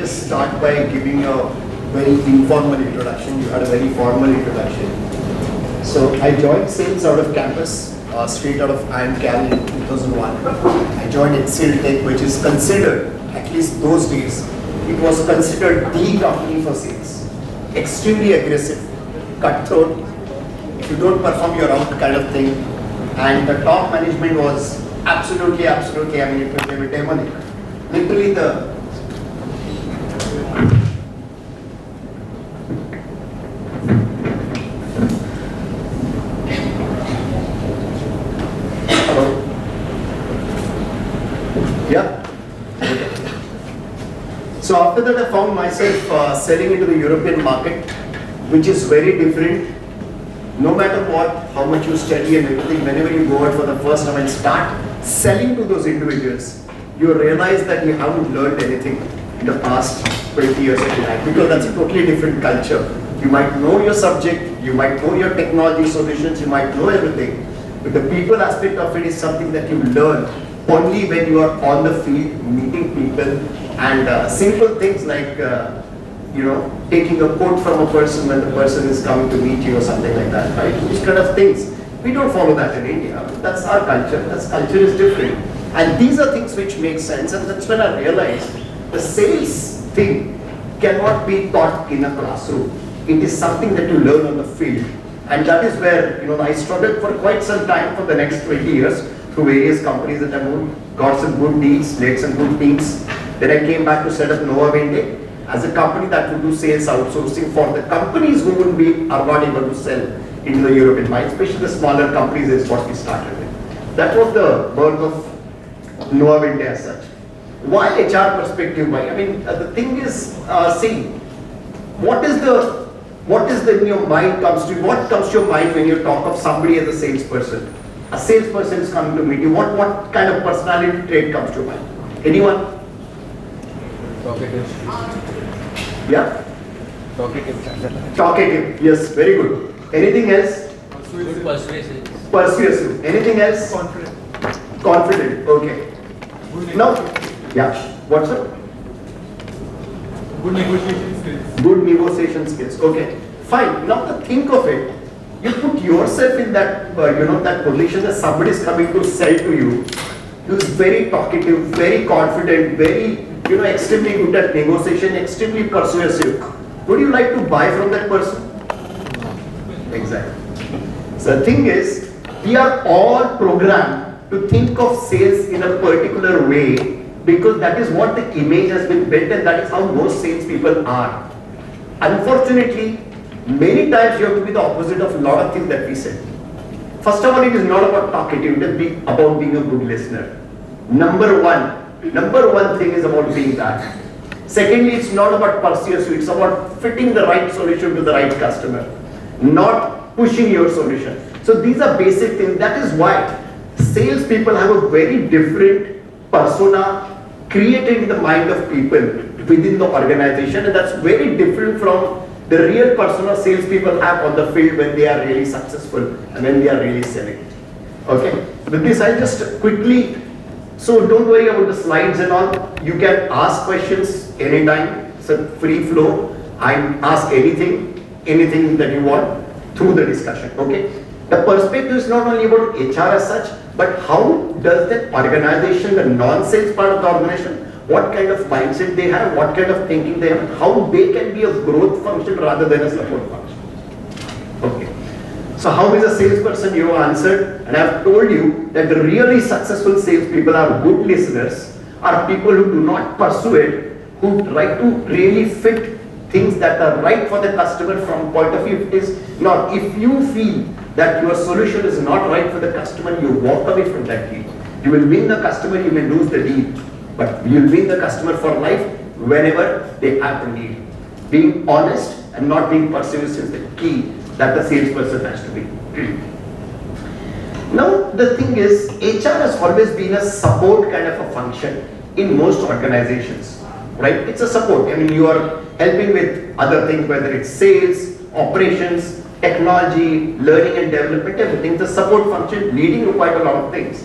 just start by giving a very informal introduction. You had a very formal introduction. So I joined sales out of campus, straight out of IMCAL in 2001. I joined XLRI, which is considered, at least those days, it was considered the company for sales. Extremely aggressive, cutthroat, if you don't perform you're out kind of thing. And the top management was absolutely, I mean, they were demonic. Literally the So after that I found myself selling into the European market, which is very different. No matter what, how much you study and everything, whenever you go out for the first time and start selling to those individuals, you realize that you haven't learned anything in the past 20 years of your life, because that's a totally different culture. You might know your subject, you might know your technology solutions, you might know everything, but the people aspect of it is something that you learn only when you are on the field, meeting people, and simple things like taking a quote from a person when the person is coming to meet you or something like that, right? These kind of things. We don't follow that in India. That's our culture. That culture is different. And these are things which make sense, and that's when I realized the sales thing cannot be taught in a classroom. It is something that you learn on the field. And that is where I struggled for quite some time for the next 20 years through various companies that I moved, got some good deals, led some good teams. Then I came back to set up NovaVente as a company that would do sales outsourcing for the companies who are not able to sell into the European market, especially the smaller companies is what we started with. That was the birth of NovaVente as such. Why HR perspective? I mean, the thing is, see, what is in your mind what comes to your mind when you talk of somebody as a salesperson? A salesperson is coming to meet you. What kind of personality trait comes to your mind? Anyone? Talkative. Yeah? Talkative. Talkative. Yes, very good. Anything else? Persuasive. Persuasive. Anything else? Confident. Confident. Okay. Now, yeah. What's up? Good negotiation skills. Good negotiation skills. Okay. Fine. Now, think of it. You put yourself in that, that position that somebody is coming to sell to you. Who's very talkative, very confident, very, extremely good at negotiation, extremely persuasive. Would you like to buy from that person? Exactly. So the thing is, we are all programmed to think of sales in a particular way because that is what the image has been built and that is how most salespeople are. Unfortunately, many times you have to be the opposite of a lot of things that we said. First of all, it is not about talkative, it is about being a good listener. Number one thing is about being that. Secondly, it's not about persuasive, it's about fitting the right solution to the right customer, not pushing your solution. So these are basic things. That is why salespeople have a very different persona created in the mind of people within the organization, and that's very different from the real persona salespeople have on the field when they are really successful and when they are really selling. Okay, with this I'll just quickly, so don't worry about the slides and all, you can ask questions anytime, it's a free flow, and ask anything that you want through the discussion, okay? The perspective is not only about HR as such, but how does that organization, the non-sales part of the organization, what kind of mindset they have, what kind of thinking they have, how they can be a growth function rather than a support function. Okay. So how is a salesperson? You have answered, and I have told you that the really successful salespeople are good listeners, are people who do not persuade, who try to really fit things that are right for the customer from point of view. It is not, if you feel that your solution is not right for the customer, you walk away from that deal. You will win the customer, you may lose the deal. But you'll win the customer for life whenever they have a need. Being honest and not being persuasive is the key that the salesperson has to be. Now the thing is, HR has always been a support kind of a function in most organizations, right? It's a support. I mean, you are helping with other things, whether it's sales, operations, technology, learning and development, everything. It's a support function leading to quite a lot of things.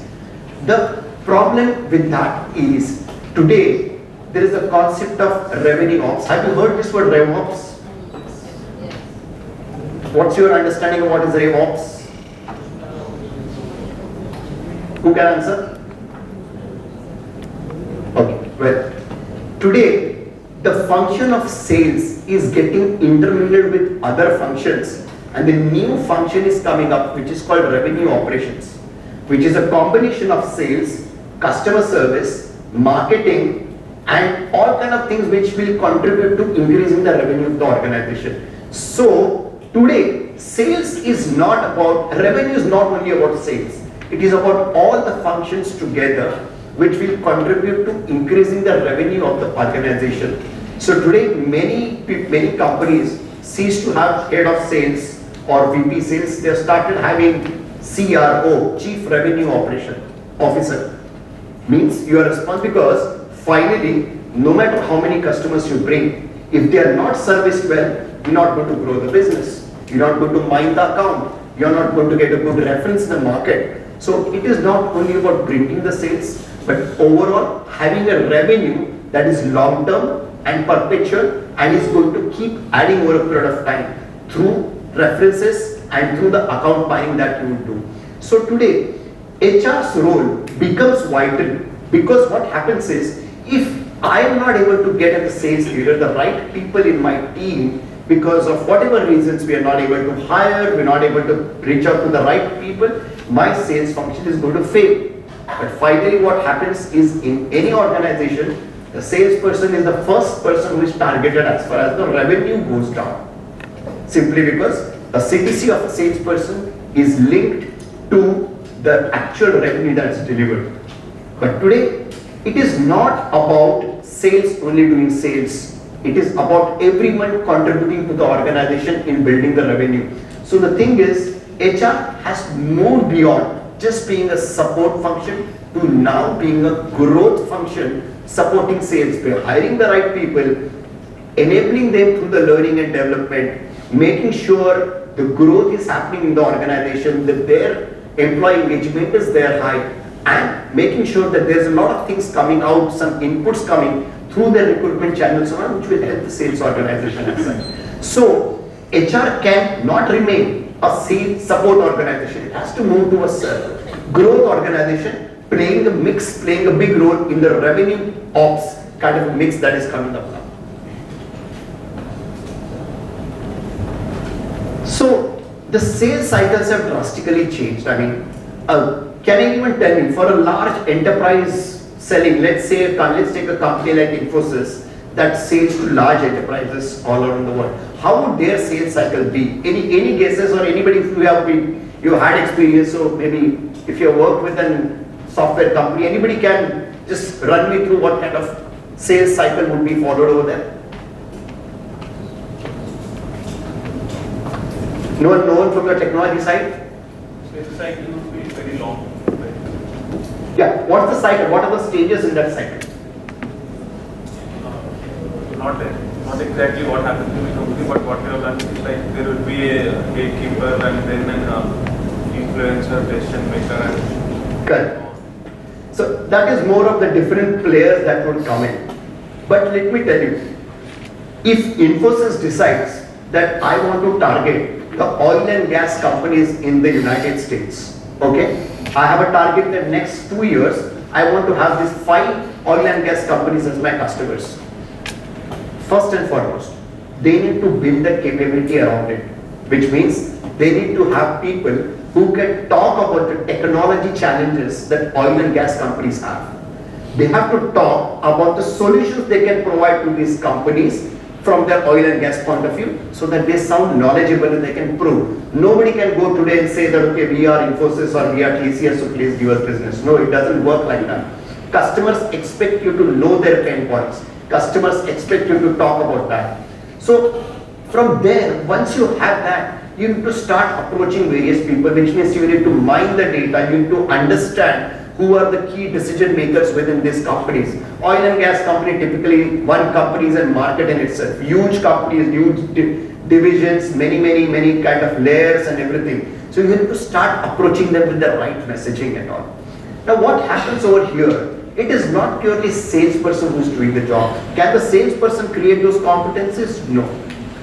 The problem with that is today there is a concept of revenue ops. Have you heard this word rev ops? What's your understanding of what is rev ops? Who can answer? Okay, well, today the function of sales is getting intermingled with other functions, and the new function is coming up which is called revenue operations, which is a combination of sales, customer service, marketing, and all kind of things which will contribute to increasing the revenue of the organization. So today, sales is not about, revenue is not only about sales. It is about all the functions together which will contribute to increasing the revenue of the organization. So today, many companies cease to have head of sales or VP sales. They have started having CRO, Chief Revenue Operation Officer. Means you are responsible because finally, no matter how many customers you bring, if they are not serviced well, you're not going to grow the business. You're not going to mind the account. You're not going to get a good reference in the market. So it is not only about bringing the sales, but overall having a revenue that is long-term and perpetual and is going to keep adding over a period of time through references and through the account buying that you will do. So today, HR's role becomes vital because what happens is, if I am not able to get as a sales leader the right people in my team, because of whatever reasons we are not able to hire, we're not able to reach out to the right people, my sales function is going to fail. But finally what happens is, in any organization, the salesperson is the first person who is targeted as far as the revenue goes down. Simply because the CTC of a salesperson is linked to the actual revenue that is delivered. But today, it is not about sales only doing sales. It is about everyone contributing to the organization in building the revenue. So the thing is, HR has moved beyond just being a support function to now being a growth function, supporting sales by hiring the right people, enabling them through the learning and development, making sure the growth is happening in the organization, that their employee engagement is there high, and making sure that there's a lot of things coming out, some inputs coming through their recruitment channels, which will help the sales organization as such. So HR can not remain a sales support organization. It has to move to a growth organization, playing a big role in the revenue ops kind of a mix that is coming up now. So the sales cycles have drastically changed. I mean, can anyone tell me, for a large enterprise selling, let's take a company like Infosys that sells to large enterprises all around the world, how would their sales cycle be? Any guesses, or anybody, if you had experience, so maybe if you worked with a software company, anybody can just run me through what kind of sales cycle would be followed over there? No one from the technology side? Sales cycle would be very long. Yeah, what's the cycle? What are the stages in that cycle? Not exactly what happens to the company, but what we have done is like there will be a gatekeeper and then an influencer, decision maker, and correct. So that is more of the different players that would come in. But let me tell you, if Infosys decides that I want to target the oil and gas companies in the United States, okay? I have a target in the next 2 years, I want to have these 5 oil and gas companies as my customers. First and foremost, they need to build the capability around it, which means they need to have people who can talk about the technology challenges that oil and gas companies have. They have to talk about the solutions they can provide to these companies from their oil and gas point of view, so that they sound knowledgeable and they can prove. Nobody can go today and say that, okay, we are Infosys or we are TCS, so please give us business. No, it doesn't work like that. Customers expect you to know their pain points. Customers expect you to talk about that. So from there, once you have that, you need to start approaching various people, which means you need to mine the data, you need to understand who are the key decision makers within these companies. Oil and gas company, typically one company is a market in itself. Huge companies, huge divisions, many kind of layers and everything. So you need to start approaching them with the right messaging and all. Now what happens over here it is not purely salesperson who's doing the job. Can the salesperson create those competencies? No.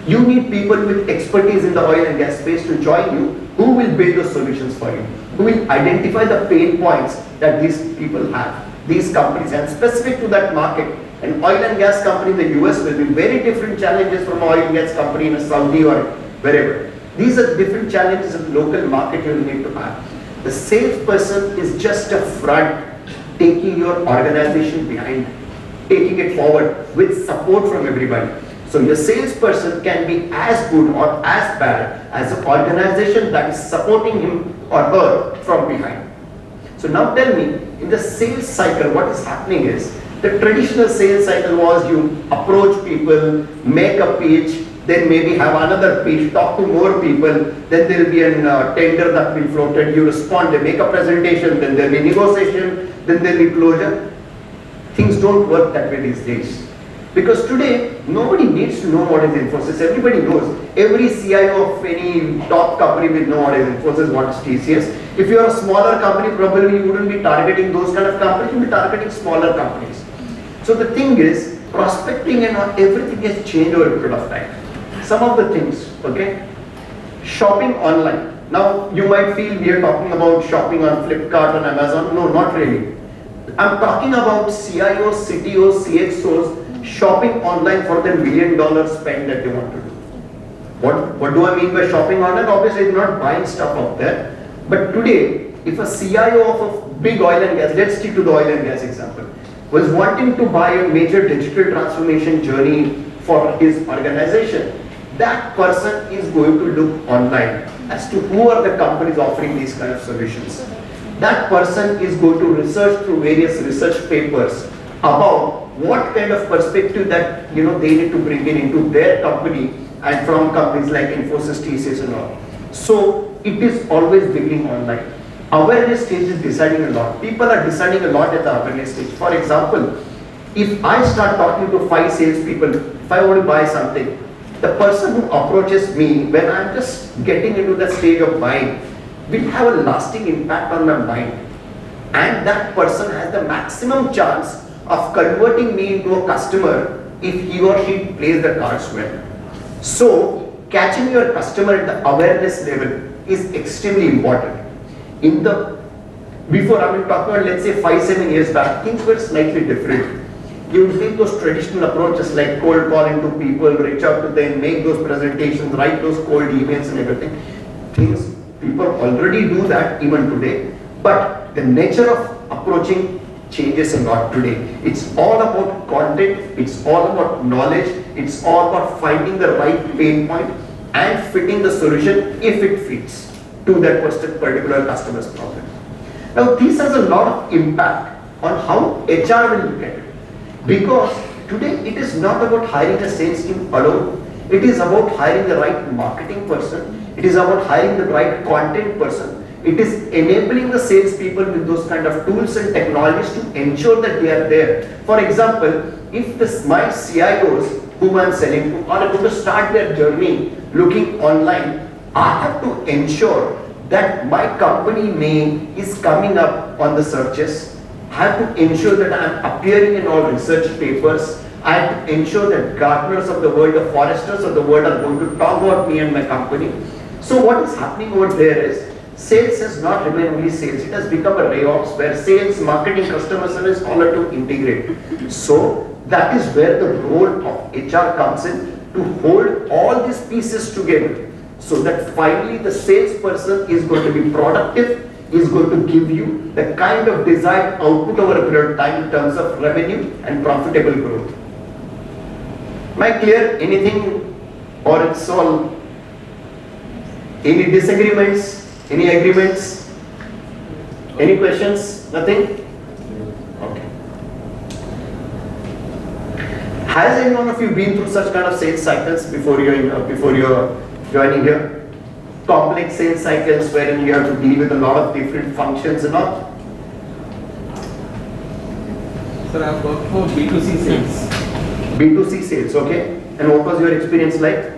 You need people with expertise in the oil and gas space to join you, who will build those solutions for you, who will identify the pain points that these people have, these companies, and specific to that market. An oil and gas company in the US will be very different challenges from an oil and gas company in Saudi or wherever. These are different challenges in the local market you will need to have. The salesperson is just a front, taking your organization behind, taking it forward with support from everybody. So your salesperson can be as good or as bad as an organization that is supporting him or her from behind. So now tell me, in the sales cycle, what is happening is, the traditional sales cycle was you approach people, make a pitch, then maybe have another pitch, talk to more people, then there will be a tender that will be floated, you respond, they make a presentation, then there will be negotiation, then there will be closure. Things don't work that way these days. Because today, nobody needs to know what is Infosys. Everybody knows. Every CIO of any top company will know what is Infosys, what is TCS. If you are a smaller company, probably you wouldn't be targeting those kind of companies, you will be targeting smaller companies. So the thing is, prospecting and everything has changed over a period of time. Some of the things, okay? Shopping online. Now, you might feel we are talking about shopping on Flipkart and Amazon. No, not really. I'm talking about CIOs, CTOs, CXOs, shopping online for the $1 million spend that they want to do. What do I mean by shopping online? Obviously, they're not buying stuff out there. But today, if a CIO of a big oil and gas, let's stick to the oil and gas example, was wanting to buy a major digital transformation journey for his organization, that person is going to look online as to who are the companies offering these kind of solutions. That person is going to research through various research papers about what kind of perspective that they need to bring into their company and from companies like Infosys, TCS and all. So it is always beginning online. Awareness stage is deciding a lot. People are deciding a lot at the awareness stage. For example, if I start talking to 5 salespeople, if I want to buy something, the person who approaches me when I'm just getting into the stage of buying will have a lasting impact on my mind. And that person has the maximum chance of converting me into a customer if he or she plays the cards well. So, catching your customer at the awareness level is extremely important. Before I mean talking about, let's say 5-7 years back, things were slightly different. You would take those traditional approaches like cold calling to people, reach out to them, make those presentations, write those cold emails and everything. People already do that even today, but the nature of approaching changes a lot today. It's all about content, it's all about knowledge, it's all about finding the right pain point and fitting the solution if it fits to that particular customer's problem. Now this has a lot of impact on how HR will look at it. Because today it is not about hiring a sales team alone, it is about hiring the right marketing person, it is about hiring the right content person, it is enabling the salespeople with those kind of tools and technologies to ensure that they are there. For example, if my CIOs whom I am selling to are going to start their journey looking online, I have to ensure that my company name is coming up on the searches. I have to ensure that I am appearing in all research papers. I have to ensure that gardeners of the world, the foresters of the world are going to talk about me and my company. So what is happening over there is, sales has not remained only sales. It has become a ray ops where sales, marketing, customer service all are to integrate. So that is where the role of HR comes in, to hold all these pieces together so that finally the salesperson is going to be productive, is going to give you the kind of desired output over a period of time in terms of revenue and profitable growth. Am I clear? Anything or it's all? Any disagreements? Any agreements? Any questions? Nothing? Okay. Has any one of you been through such kind of sales cycles before you're joining here? Complex sales cycles wherein you have to deal with a lot of different functions and all? Sir, I've worked for B2C sales. B2C sales, okay. And what was your experience like?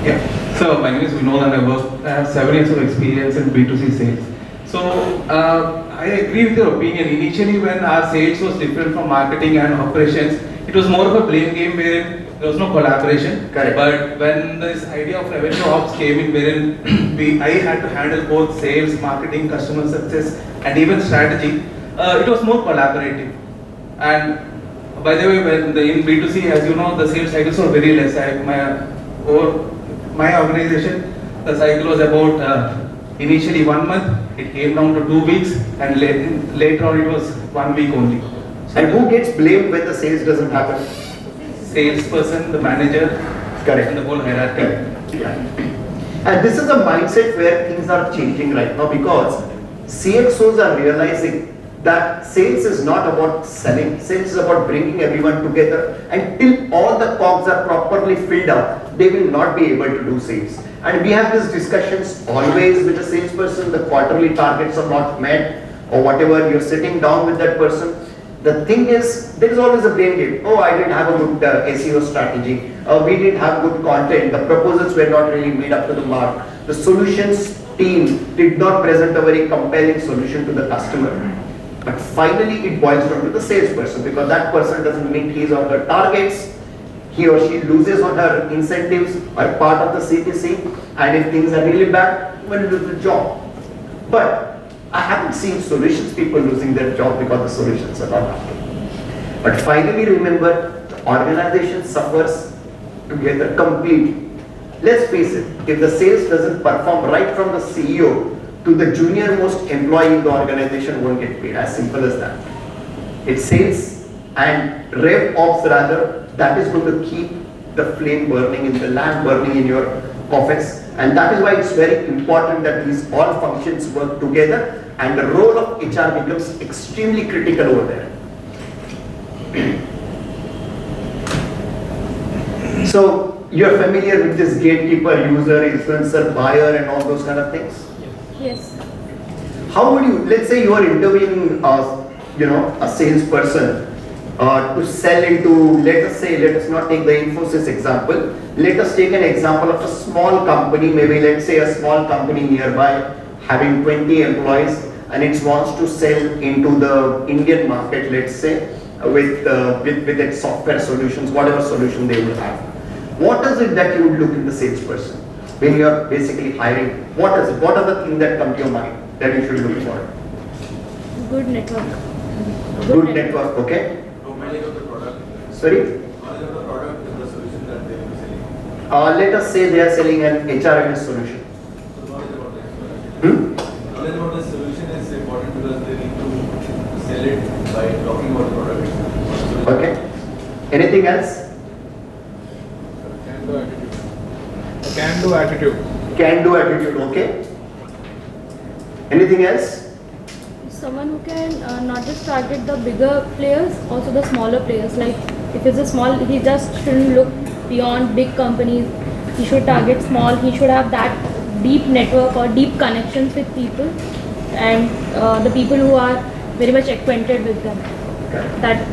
Yeah. So my name is Vinod and I have 7 years of experience in B2C sales. So I agree with your opinion. Initially when our sales was different from marketing and operations, it was more of a blame game wherein there was no collaboration. Correct. But when this idea of revenue ops came in wherein I had to handle both sales, marketing, customer success and even strategy, it was more collaborative. And by the way, when in B2C, as you know, the sales cycles are very less. My organization, the cycle was about initially 1 month, it came down to 2 weeks, and later on it was 1 week only. So And who gets blamed when the sales doesn't happen? salesperson, the manager, Correct. and the whole hierarchy. Yeah. And this is a mindset where things are changing right now, because CXOs are realizing that sales is not about selling. Sales is about bringing everyone together, and till all the cogs are properly filled up, they will not be able to do sales. And we have these discussions always with the salesperson. The quarterly targets are not met, or whatever, you're sitting down with that person. The thing is, there is always a blame game. Oh, I didn't have a good SEO strategy. We didn't have good content. The proposals were not really made up to the mark. The solutions team did not present a very compelling solution to the customer. But finally, it boils down to the salesperson, because that person doesn't meet his or her targets. He or she loses on her incentives or part of the CTC, and if things are really bad, will lose the job. But I haven't seen solutions people losing their job because the solutions are not happening. But finally, remember, the organization suffers together completely. Let's face it, if the sales doesn't perform, right from the CEO to the junior most employee in the organization won't get paid. As simple as that. It's sales and rev ops rather, that is going to keep the flame burning, in the lamp burning in your office. And that is why it's very important that these all functions work together, and the role of HR becomes extremely critical over there. So you're familiar with this gatekeeper, user, influencer, buyer and all those kind of things? Yes. How would you, let's say you are interviewing a salesperson to sell into, let us not take the Infosys example, let us take an example of a small company, maybe let's say a small company nearby having 20 employees, and it wants to sell into the Indian market, let's say, with its software solutions, whatever solution they would have. What is it that you would look in the salesperson when you are basically hiring? What is it? What are the things that come to your mind that you should look for? Good network. Good network, okay? Knowledge of the product. Sorry? Knowledge of the product and the solution that they will be selling. Let us say they are selling an HRMS solution. So knowledge about the knowledge about the solution is important, because they need to sell it by talking about the product. Okay. Anything else? Can do attitude. Can do attitude. Can do attitude, okay. Anything else? Someone who can not just target the bigger players, also the smaller players. Like if it's a small, he just shouldn't look beyond big companies. He should target small. He should have that deep network or deep connections with people, and the people who are very much acquainted with them. That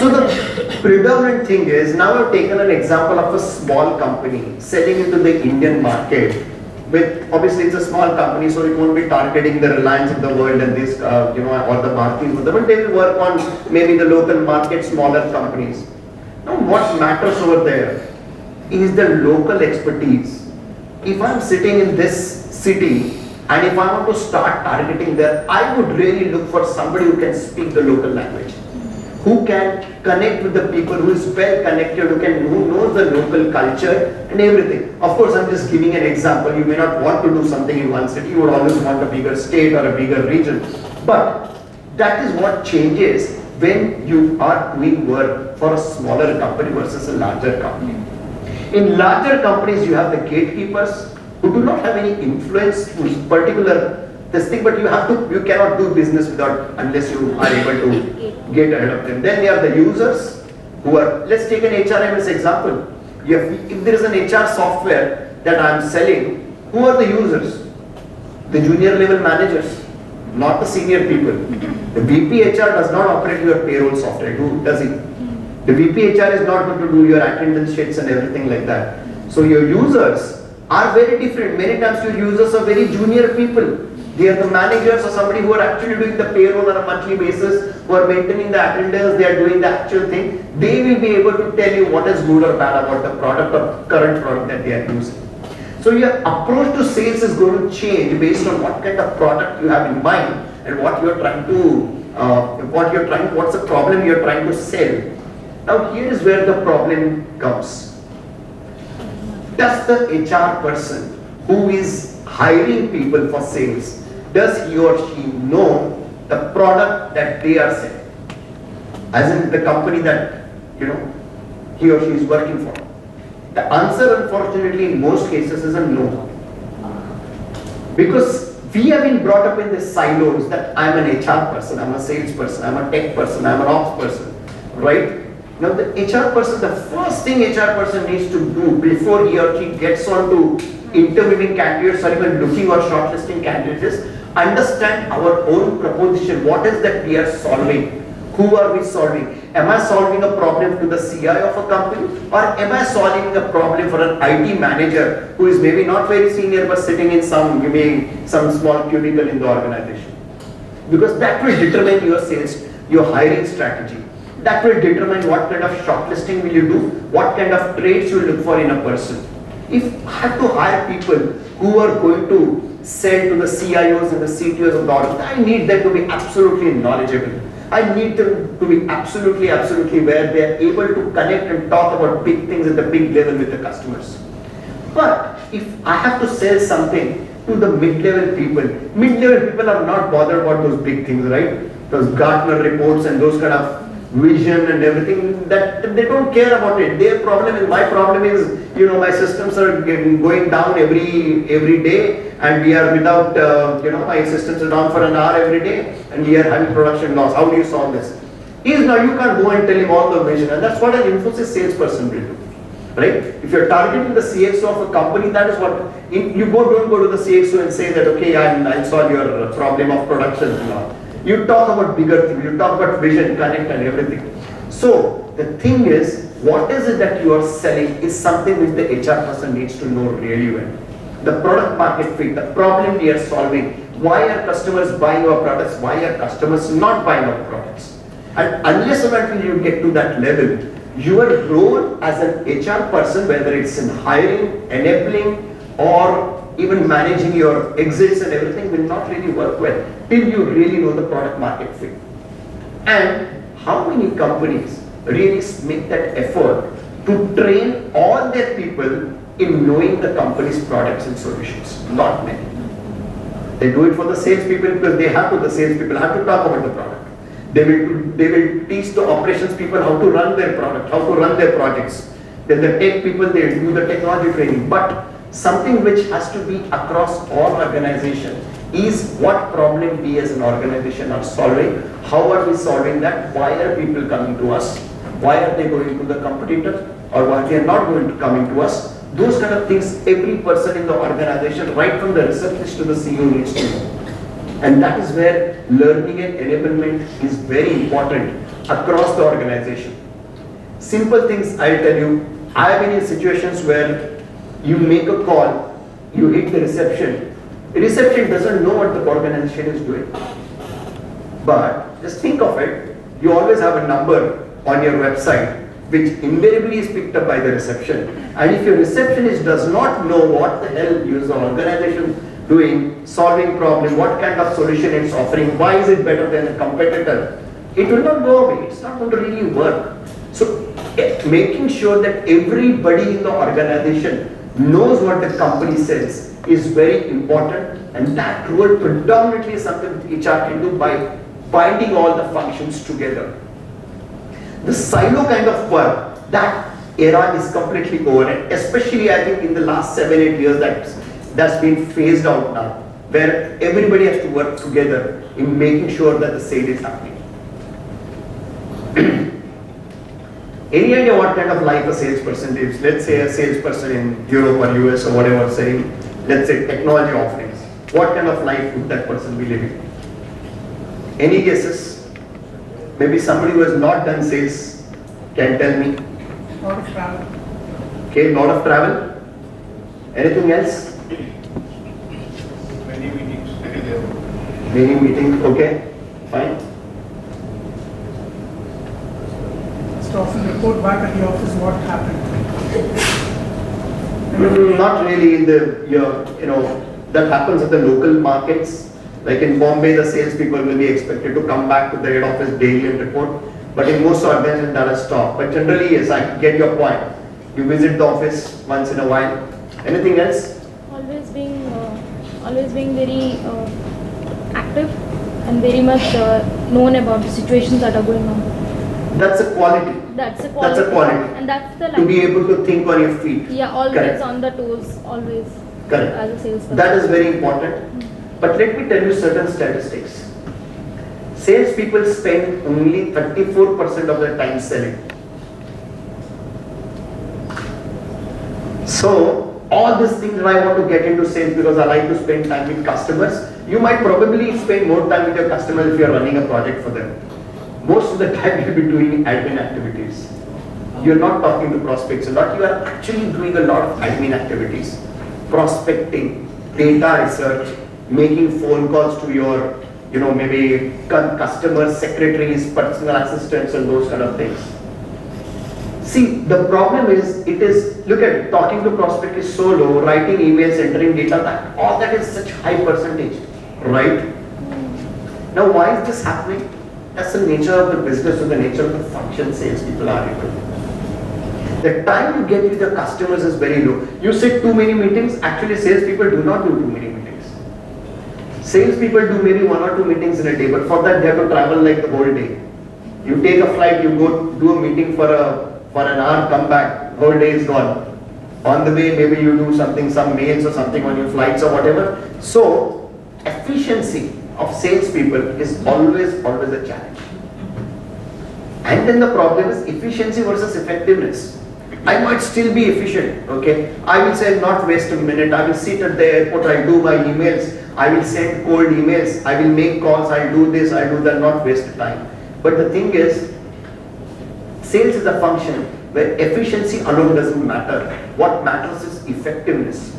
So the predominant thing is, now I've taken an example of a small company selling into the Indian market. With, obviously it's a small company, so it won't be targeting the Reliance of the world and this, or the Bhartis of the world. They will work on maybe the local market, smaller companies. Now what matters over there is the local expertise. If I'm sitting in this city and if I want to start targeting there, I would really look for somebody who can speak the local language, who can connect with the people, who is well connected, who knows the local culture and everything. Of course, I'm just giving an example. You may not want to do something in one city. You would always want a bigger state or a bigger region. But that is what changes when you are doing work for a smaller company versus a larger company. In larger companies, you have the gatekeepers who do not have any influence in particular this thing, but you cannot do business unless you are able to get ahead of them. Then there are the users who are, let's take an HRMS example. If there is an HR software that I am selling, who are the users? The junior level managers, not the senior people. The VP HR does not operate your payroll software, does he? The VP HR is not going to do your attendance sheets and everything like that. So your users are very different. Many times your users are very junior people. They are the managers or somebody who are actually doing the payroll on a monthly basis, who are maintaining the attendance, they are doing the actual thing. They will be able to tell you what is good or bad about the product or current product that they are using. So your approach to sales is going to change based on what kind of product you have in mind and what you're trying to, what's the problem you're trying to sell. Now here is where the problem comes. Does the HR person who is hiring people for sales, does he or she know the product that they are selling? As in the company that he or she is working for. The answer, unfortunately, in most cases is a no. Because we have been brought up in the silos that I'm an HR person, I'm a sales person, I'm a tech person, I'm an ops person, right? Now the HR person, the first thing HR person needs to do before he or she gets on to interviewing candidates or even looking or shortlisting candidates is understand our own proposition. What is that we are solving? Who are we solving? Am I solving a problem to the CI of a company, or am I solving a problem for an IT manager who is maybe not very senior but sitting in some small cubicle in the organization? Because that will determine your sales, your hiring strategy. That will determine what kind of shortlisting will you do, what kind of traits you look for in a person. If I have to hire people who are going to sell to the CIOs and the CTOs of the organization, I need them to be absolutely knowledgeable. I need them to be absolutely where they are able to connect and talk about big things at the big level with the customers. But if I have to sell something to the mid-level people are not bothered about those big things, right? Those Gartner reports and those kind of vision and everything, that they don't care about it. Their problem is, my problem is, my systems are going down every day, and we are without, my systems are down for an hour every day, and we are having production loss. How do you solve this? You can't go and tell him all the vision, and that's what an Infosys salesperson will do, right? If you're targeting the CXO of a company, that is what, don't go to the CXO and say that, okay, I'll solve your problem of production and all. You talk about bigger things, you talk about vision, connect and everything. So the thing is, what is it that you are selling is something which the HR person needs to know really well. The product market fit, the problem we are solving. Why are customers buying our products? Why are customers not buying our products? And unless or until you get to that level, your role as an HR person, whether it's in hiring, enabling, or even managing your exits and everything, will not really work well till you really know the product market fit. And how many companies really make that effort to train all their people in knowing the company's products and solutions? Not many. They do it for the salespeople because they have to. The salespeople have to talk about the product. They will teach the operations people how to run their product, how to run their projects. Then the tech people, they do the technology training. But something which has to be across all organizations is what problem we as an organization are solving, how are we solving that, why are people coming to us, why are they going to the competitor, or why they are not going to coming to us. Those kind of things every person in the organization, right from the receptionist to the CEO, needs to know. And that is where learning and enablement is very important across the organization. Simple things I'll tell you. I have been in situations where you make a call, you hit the reception. The reception doesn't know what the organization is doing. But just think of it, you always have a number on your website which invariably is picked up by the reception. And if your receptionist does not know what the hell is the organization doing, solving problem, what kind of solution it's offering, why is it better than a competitor, it will not go away. It's not going to really work. So making sure that everybody in the organization knows what the company says is very important, and that role predominantly is something HR can do by binding all the functions together. The silo kind of work, that era is completely over, and especially I think in the last 7-8 years that's been phased out now, where everybody has to work together in making sure that the sale is happening. Any idea what kind of life a salesperson lives? Let's say a salesperson in Europe or US or whatever, saying, let's say technology offerings. What kind of life would that person be living? Any guesses? Maybe somebody who has not done sales can tell me. A lot of travel. Okay, lot of travel. Anything else? Many meetings. Many meetings, okay, fine. So often report back at the office what happened. Not really in the, you know, that happens at the local markets. Like in Bombay, the salespeople will be expected to come back to the head office daily and report. But in most organizations, that has stopped. But generally, yes, I get your point. You visit the office once in a while. Anything else? Always being very active and very much known about the situations that are going on. That's a quality. That's a quality. That's a quality. And that's the To be able to think on your feet. Yeah, always Correct. on the toes, always. Correct. As a salesperson. That is very important. But let me tell you certain statistics. Salespeople spend only 34% of their time selling. So, all these things that I want to get into sales because I like to spend time with customers, you might probably spend more time with your customers if you are running a project for them. Most of the time you'll be doing admin activities. You're not talking to prospects a lot, you are actually doing a lot of admin activities. Prospecting, data research, making phone calls to your, you know, maybe customers, secretaries, personal assistants and those kind of things. See, the problem is, look at it, talking to prospect is so low, writing emails, entering data, that all that is such high percentage, right? Now, why is this happening? That's the nature of the business or the nature of the function salespeople are into. The time you get with your customers is very low. You sit too many meetings, actually salespeople do not do too many meetings. Salespeople do maybe 1 or 2 meetings in a day, but for that they have to travel like the whole day. You take a flight, you go do a meeting for an hour, come back, whole day is gone. On the way, maybe you do something, some mails or something on your flights or whatever. So, efficiency of salespeople is always a challenge. And then the problem is efficiency versus effectiveness. I might still be efficient, okay? I will say not waste a minute. I will sit at the airport, I'll do my emails, I will send cold emails, I will make calls, I'll do this, I'll do that, not waste time. But the thing is, sales is a function where efficiency alone doesn't matter. What matters is effectiveness.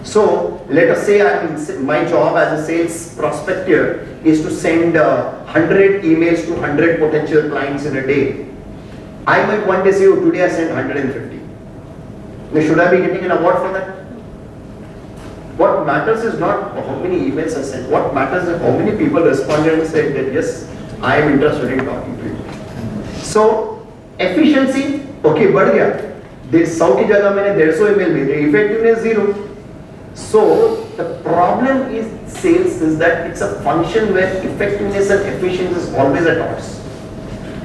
So, let us say my job as a sales prospector is to send 100 emails to 100 potential clients in a day. I might one day say, oh, today I sent 150. Now, should I be getting an award for that? What matters is not how many emails I sent. What matters is how many people responded and said that yes, I am interested in talking to you. So, efficiency, okay, बढ़ गया. This 100 की जगह मैंने 150 email भेजे. Effectiveness 0. So, the problem is sales is that it's a function where effectiveness and efficiency is always at odds.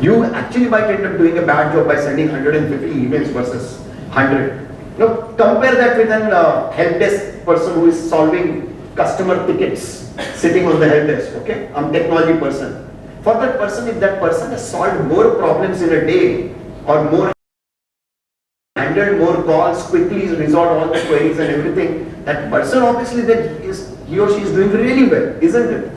You actually might end up doing a bad job by sending 150 emails versus 100. Now, compare that with an help desk person who is solving customer tickets sitting on the help desk, okay? I'm a technology person. For that person, if that person has solved more problems in a day or more handled more calls, quickly resolved all the queries and everything, that person obviously he or she is doing really well, isn't it?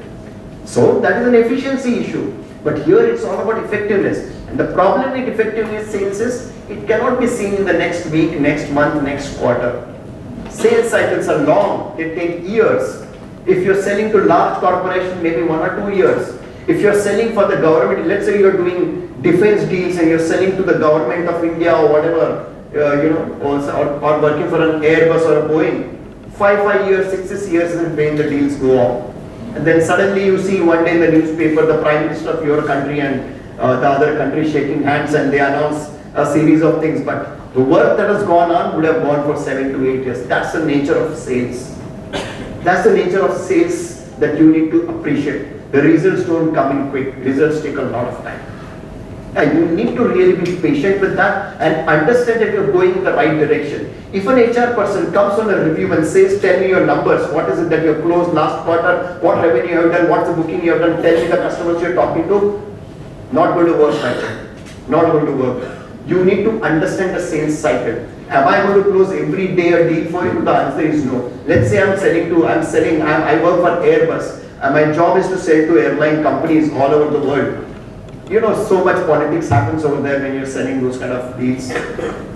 So that is an efficiency issue. But here it's all about effectiveness. And the problem with effectiveness sales is it cannot be seen in the next week, next month, next quarter. Sales cycles are long, they take years. If you're selling to large corporations, maybe 1 or 2 years. If you're selling for the government, let's say you're doing defense deals and you're selling to the government of India or whatever, or working for an Airbus or a Boeing, 5 years, 6 years is when the deals go on. And then suddenly you see one day in the newspaper the Prime Minister of your country and the other country shaking hands and they announce a series of things. But the work that has gone on would have gone for 7 to 8 years. That's the nature of sales. That's the nature of sales that you need to appreciate. The results don't come in quick. Results take a lot of time. And you need to really be patient with that and understand that you're going in the right direction. If an HR person comes on a review and says, tell me your numbers, what is it that you closed last quarter, what revenue you have done, what's the booking you have done, tell me the customers you're talking to, not going to work cycle. Not going to work. You need to understand the sales cycle. Am I going to close every day a deal for you? The answer is no. Let's say I work for Airbus and my job is to sell to airline companies all over the world. You know, so much politics happens over there when you're selling those kind of deals.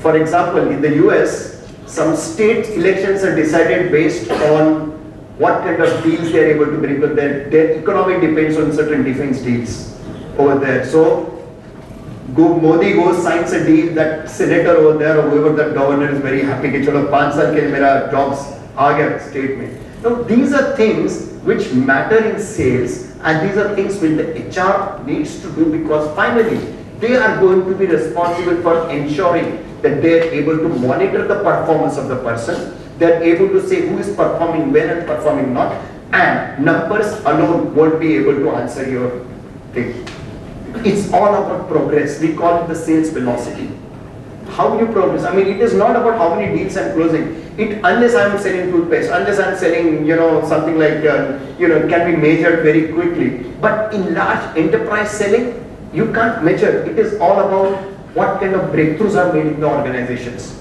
For example, in the US, Some state elections are decided based on what kind of deals they are able to bring, but their economy depends on certain defense deals over there. So, Modi goes, signs a deal, that senator over there or whoever that governor is very happy कि चलो 5 साल के मेरा jobs आ गया state में. Now these are things which matter in sales, and these are things which the HR needs to do, because finally they are going to be responsible for ensuring that they are able to monitor the performance of the person. They are able to say who is performing well and performing not, and numbers alone won't be able to answer your thing. It's all about progress. We call it the sales velocity. How you progress? I mean, it is not about how many deals I'm closing. Unless I'm selling toothpaste, unless I'm selling, something like, can be measured very quickly. But in large enterprise selling, you can't measure. It is all about what kind of breakthroughs are made in the organizations.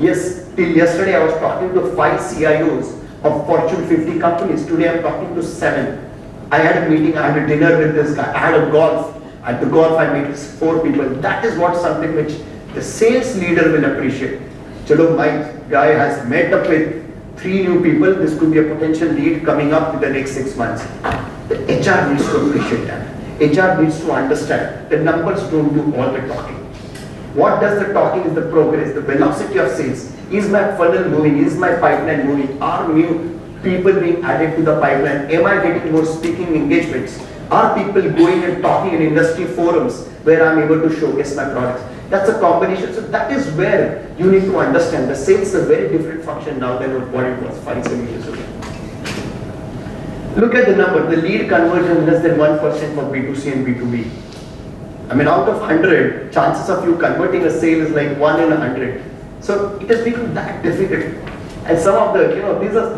Yes, till yesterday I was talking to 5 CIOs of Fortune 50 companies. Today I'm talking to 7. I had a meeting, I had a dinner with this guy, I had a golf. At the golf I met 4 people. That is what something which the sales leader will appreciate. Chalo, my guy has met up with 3 new people. This could be a potential lead coming up in the next 6 months. The HR needs to appreciate that. HR needs to understand the numbers don't do all the talking. What does the talking is the progress, the velocity of sales. Is my funnel moving? Is my pipeline moving? Are new people being added to the pipeline? Am I getting more speaking engagements? Are people going and talking in industry forums where I'm able to showcase my products? That's a combination. So that is where you need to understand the sales is a very different function now than what it was 5-7 years ago. Look at the number, the lead conversion less than 1% for B2C and B2B. I mean, out of 100, chances of you converting a sale is like 1 in 100. So it has become that difficult. And some of the,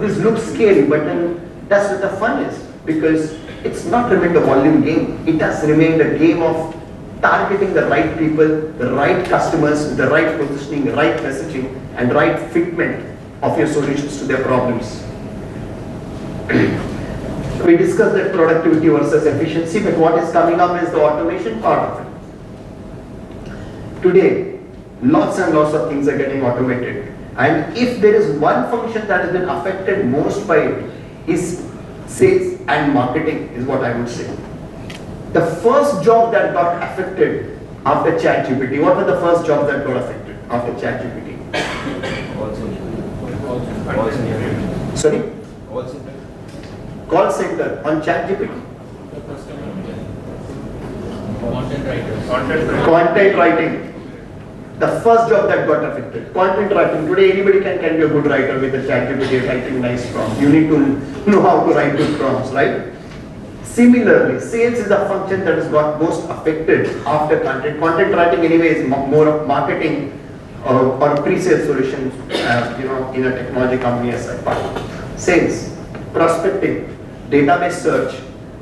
this looks scary, but then that's what the fun is, because it's not remained a volume game. It has remained a game of targeting the right people, the right customers, the right positioning, the right messaging, and right fitment of your solutions to their problems. We discussed that productivity versus efficiency, but what is coming up is the automation part of it. Today, lots and lots of things are getting automated. And if there is one function that has been affected most by it, is sales and marketing, is what I would say. The first job that got affected after ChatGPT, what were the first jobs that got affected after ChatGPT? Sorry? Call center on ChatGPT? Content writing. The first job that got affected. Content writing. Today anybody can be a good writer with a ChatGPT writing nice prompts. You need to know how to write good prompts, right? Similarly, sales is a function that has got most affected after content. Content writing anyway is more of marketing or pre-sales solutions, in a technology company as such. Sales, prospecting, database search,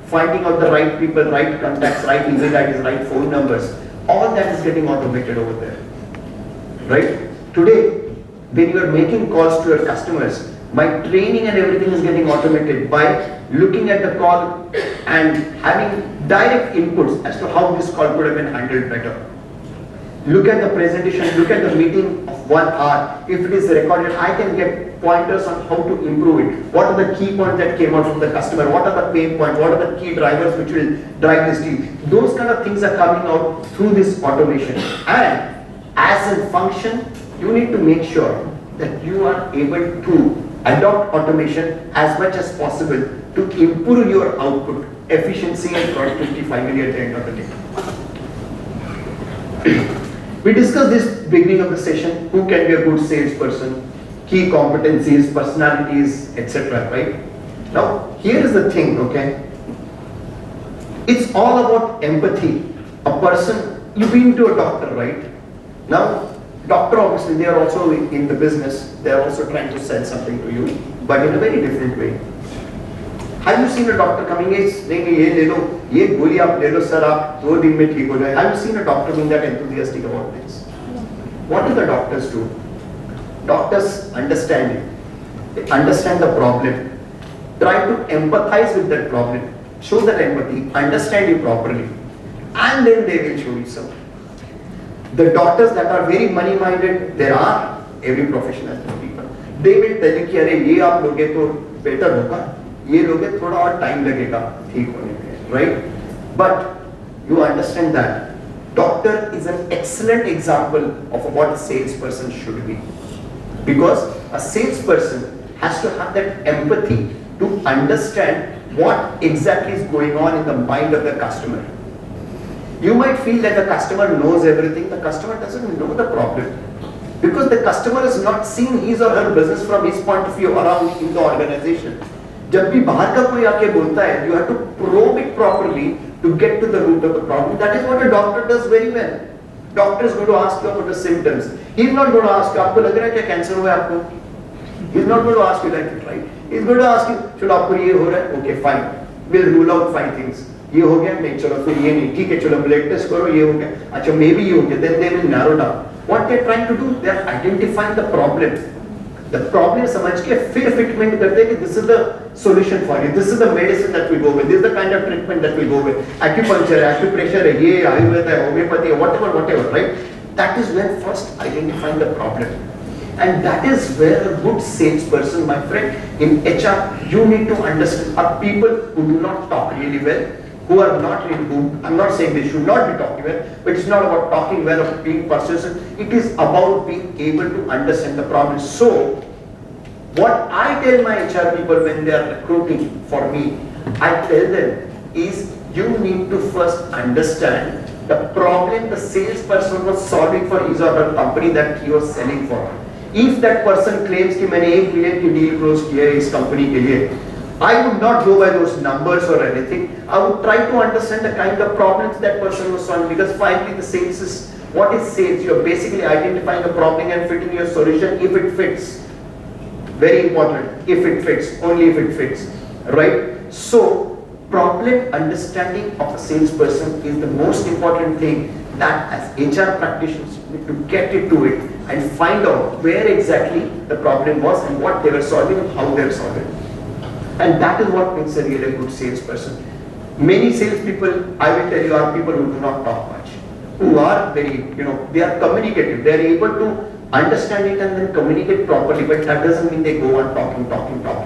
finding out the right people, right contacts, right email IDs, right phone numbers, all that is getting automated over there, right? Today, when you are making calls to your customers, my training and everything is getting automated by looking at the call and having direct inputs as to how this call could have been handled better. Look at the presentation, look at the meeting of 1 hour. If it is recorded, I can get pointers on how to improve it. What are the key points that came out from the customer? What are the pain points? What are the key drivers which will drive this deal? Those kind of things are coming out through this automation. And as a function, you need to make sure that you are able to adopt automation as much as possible to improve your output, efficiency and productivity finally at the end of the day. We discussed this beginning of the session, who can be a good salesperson, key competencies, personalities, etc. Right? Now, here is the thing, okay? It's all about empathy. A person, you've been to a doctor, right? Now, doctor obviously, they are also in the business. They are also trying to sell something to you, but in a very different way. Have you seen a doctor coming in saying, "ये ले लो, ये गोली आप ले लो sir, आप 2 दिन में ठीक हो जाए"? Have you seen a doctor being that enthusiastic about this? What do the doctors do? Doctors understand it. They understand the problem. Try to empathize with that problem. Show that empathy, understand it properly, and then they will show you some. The doctors that are very money-minded, there are, every profession has to be. They will tell you कि अरे ये आप लोगे तो better होगा, ये लोगे थोड़ा और time लगेगा ठीक होने में, right? But you understand that doctor is an excellent example of what a salesperson should be, because a salesperson has to have that empathy to understand what exactly is going on in the mind of the customer. You might feel that the customer knows everything. The customer doesn't know the problem, because the customer is not seeing his or her business from his point of view around in the organization. जब भी बाहर का कोई आके बोलता है, you have to probe it properly to get to the root of the problem. That is what a doctor does very well. Doctor is going to ask you about the symptoms. He is not going to ask you, आपको लग रहा है क्या cancer हुआ है आपको? He is not going to ask you that, right? He is going to ask you, चलो आपको ये हो रहा है, okay fine. We'll rule out 5 things. ये हो गया नहीं, चलो फिर ये नहीं, ठीक है चलो ब्लड टेस्ट करो, ये हो गया, अच्छा maybe ये हो गया, then they will narrow down. What they are trying to do, they are identifying the problem. The problem समझ के फिर fitment करते हैं कि this is the solution for you, this is the medicine that we go with, this is the kind of treatment that we go with. Acupuncture, acupressure है, ये आयुर्वेद है, homeopathy है, whatever, right? That is when first identifying the problem. And that is where a good salesperson, my friend, in HR, you need to understand are people who do not talk really well, who are not really good. I'm not saying they should not be talking well, but it's not about talking well or being persuasive. It is about being able to understand the problem. So, what I tell my HR people when they are recruiting for me, I tell them is you need to first understand the problem the salesperson was solving for his or her company that he was selling for. If that person claims कि मैंने 1 million की deal close किया है इस company के लिए, I would not go by those numbers or anything. I would try to understand the kind of problems that person was solving, because finally the sales is, what is sales? You're basically identifying a problem and fitting your solution if it fits. Very important, if it fits, only if it fits, right? So, problem understanding of a salesperson is the most important thing that as HR practitioners need to get into it and find out where exactly the problem was and what they were solving and how they were solving. And that is what makes a really good salesperson. Many salespeople, I will tell you, are people who do not talk much, who are very, they are communicative, they are able to understand it and then communicate properly, but that doesn't mean they go on talking.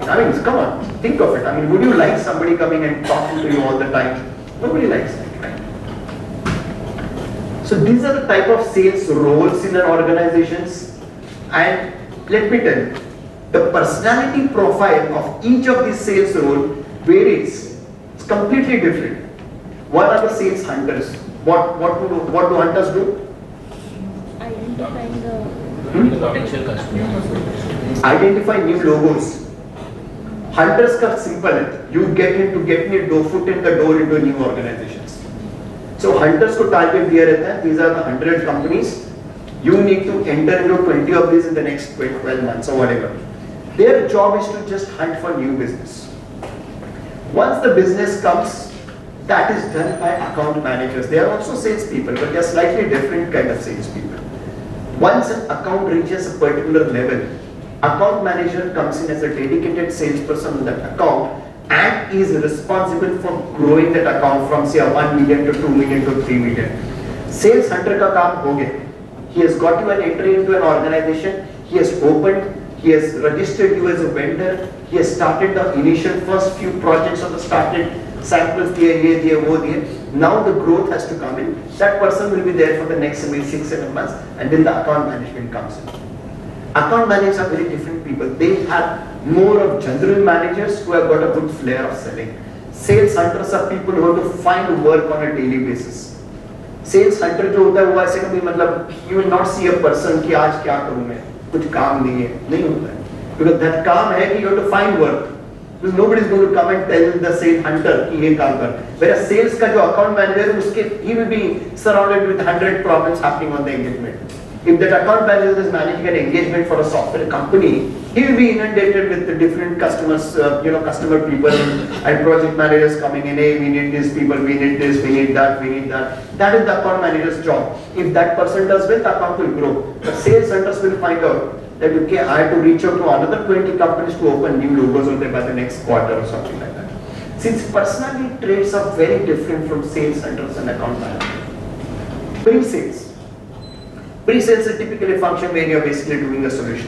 I mean, come on, think of it. I mean, would you like somebody coming and talking to you all the time? Nobody likes that, right? So these are the type of sales roles in our organizations, and let me tell you, the personality profile of each of these sales roles varies. It's completely different. What are the sales hunters? What do hunters do? Identifying the potential customers. Identify new logos. Hunters का simple है. You get me foot in the door into new organizations. So hunters को target दिया रहता है. These are the 100 companies. You need to enter into 20 of these in the next 12 months or whatever. Their job is to just hunt for new business. Once the business comes, that is done by account managers. They are also salespeople, but they are slightly different kind of salespeople. Once an account reaches a particular level, account manager comes in as a dedicated salesperson on that account and is responsible for growing that account from say 1 million to 2 million to 3 million. Sales hunter का काम हो गया. He has got you an entry into an organization. He has opened. He has registered you as a vendor. He has started the initial first few projects of the started samples diye. Now the growth has to come in. That person will be there for the next maybe 6-7 months, and then the account management comes in. Account managers are very different people. They have more of general managers who have got a good flair of selling. Sales hunters are people who have to find work on a daily basis. Sales hunter जो होता है वो ऐसे कभी मतलब you will not see a person कि आज क्या करूँ मैं, कुछ काम नहीं होता है. Because that काम है कि you have to find work. Because nobody is going to come and tell the sales hunter कि ये काम कर. Whereas sales का जो account manager है उसके he will be surrounded with 100 problems happening on the engagement. If that account manager is managing an engagement for a software company, he will be inundated with the different customers, customer people and project managers coming in. Hey, we need these people, we need this, we need that, we need that. That is the account manager's job. If that person does well, the account will grow. The sales hunters will find out that okay, I have to reach out to another 20 companies to open new logos on them by the next quarter or something like that. Since personality traits are very different from sales hunters and account managers. Pre-sales. Pre-sales is typically a function where you are basically doing a solution.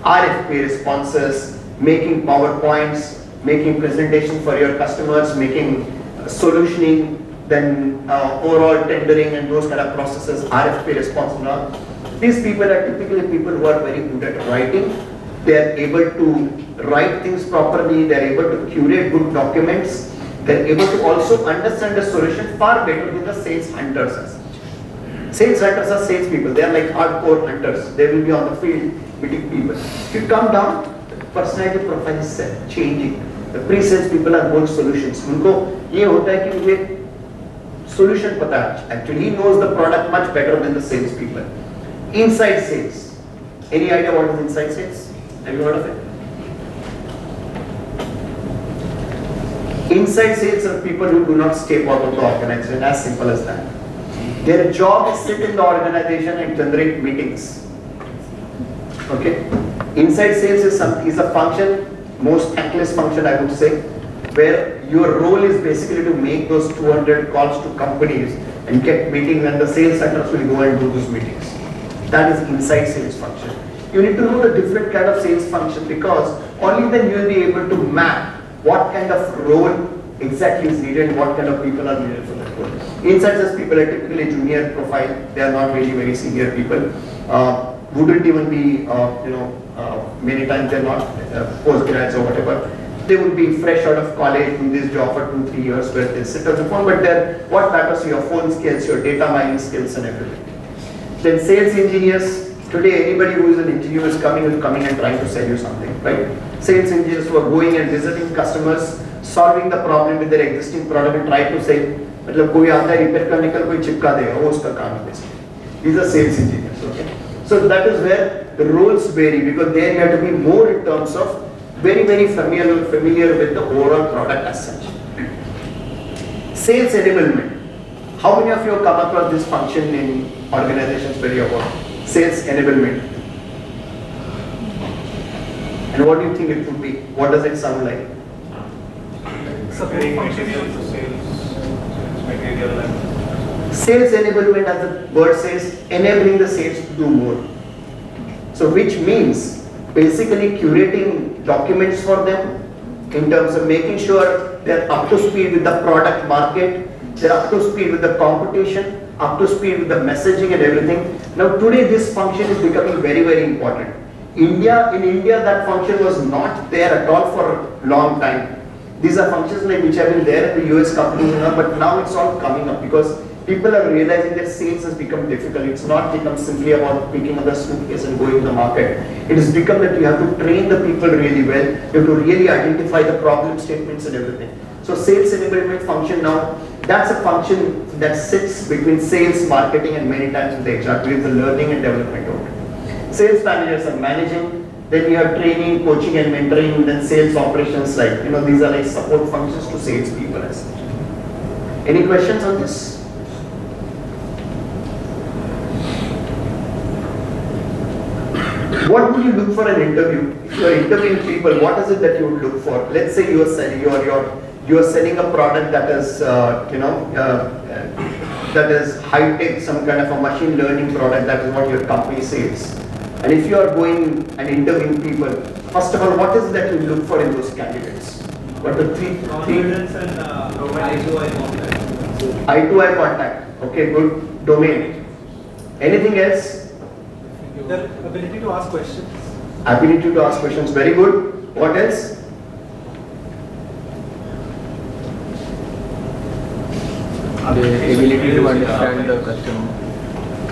RFP responses, making PowerPoints, making presentation for your customers, making solutioning, then overall tendering and those kind of processes, RFP response and all. These people are typically people who are very good at writing. They are able to write things properly. They are able to curate good documents. They are able to also understand the solution far better than the sales hunters as such. Sales hunters are sales people. They are like hardcore hunters. They will be on the field meeting people. If you come down, the personality profile is changing. The pre-sales people are more solutions. उनको ये होता है कि मुझे solution पता है. Actually, he knows the product much better than the sales people. Inside sales. Any idea what is inside sales? Have you heard of it? Inside sales are people who do not step out of the organization, as simple as that. Their job is sit in the organization and generate meetings. Okay? Inside sales is a function, most thankless function I would say, where your role is basically to make those 200 calls to companies and get meetings, and the sales centers will go and do those meetings. That is inside sales function. You need to know the different kind of sales function, because only then you will be able to map what kind of role exactly is needed and what kind of people are needed for that role. Inside sales people are typically junior profile. They are not really very senior people. Wouldn't even be, many times they're not postgrads or whatever. They would be fresh out of college, do this job for 2-3 years where they sit on the phone, but then what matters is your phone skills, your data mining skills and everything. Then sales engineers, today anybody who is an engineer is coming and trying to sell you something, right? Sales engineers who are going and visiting customers, solving the problem with their existing product and trying to say, मतलब कोई आता है repair करने का कोई चिपका देगा, वो उसका काम है basically. These are sales engineers, okay? So that is where the roles vary, because there you have to be more in terms of very familiar with the overall product as such. Sales enablement. How many of you have come across this function in organizations where you work? Sales enablement. And what do you think it would be? What does it sound like? Support material to sales material and Sales enablement, as the word says, enabling the sales to do more. So which means basically curating documents for them in terms of making sure they're up to speed with the product market, they're up to speed with the competition, up to speed with the messaging and everything. Now today this function is becoming very important. In India that function was not there at all for a long time. These are functions like which have been there in the US companies, but now it's all coming up because people are realizing that sales has become difficult. It's not become simply about picking up the suitcase and going to the market. It has become that you have to train the people really well. You have to really identify the problem statements and everything. So sales enablement function now, that's a function that sits between sales, marketing and many times with the HR, with the learning and development of it. Sales managers are managing, then you have training, coaching and mentoring, then sales operations, like, these are like support functions to sales people as such. Any questions on this? What would you look for an interview? If you are interviewing people, what is it that you would look for? Let's say you are selling a product that is that is high tech, some kind of a machine learning product. That is what your company says. And if you are going and interviewing people, first of all, what is it that you look for in those candidates? What are the three? confidence and eye-to-eye contact. Eye-to-eye contact. Okay, good. Domain. Anything else? The ability to ask questions. Ability to ask questions. Very good. What else? The ability to understand the customer.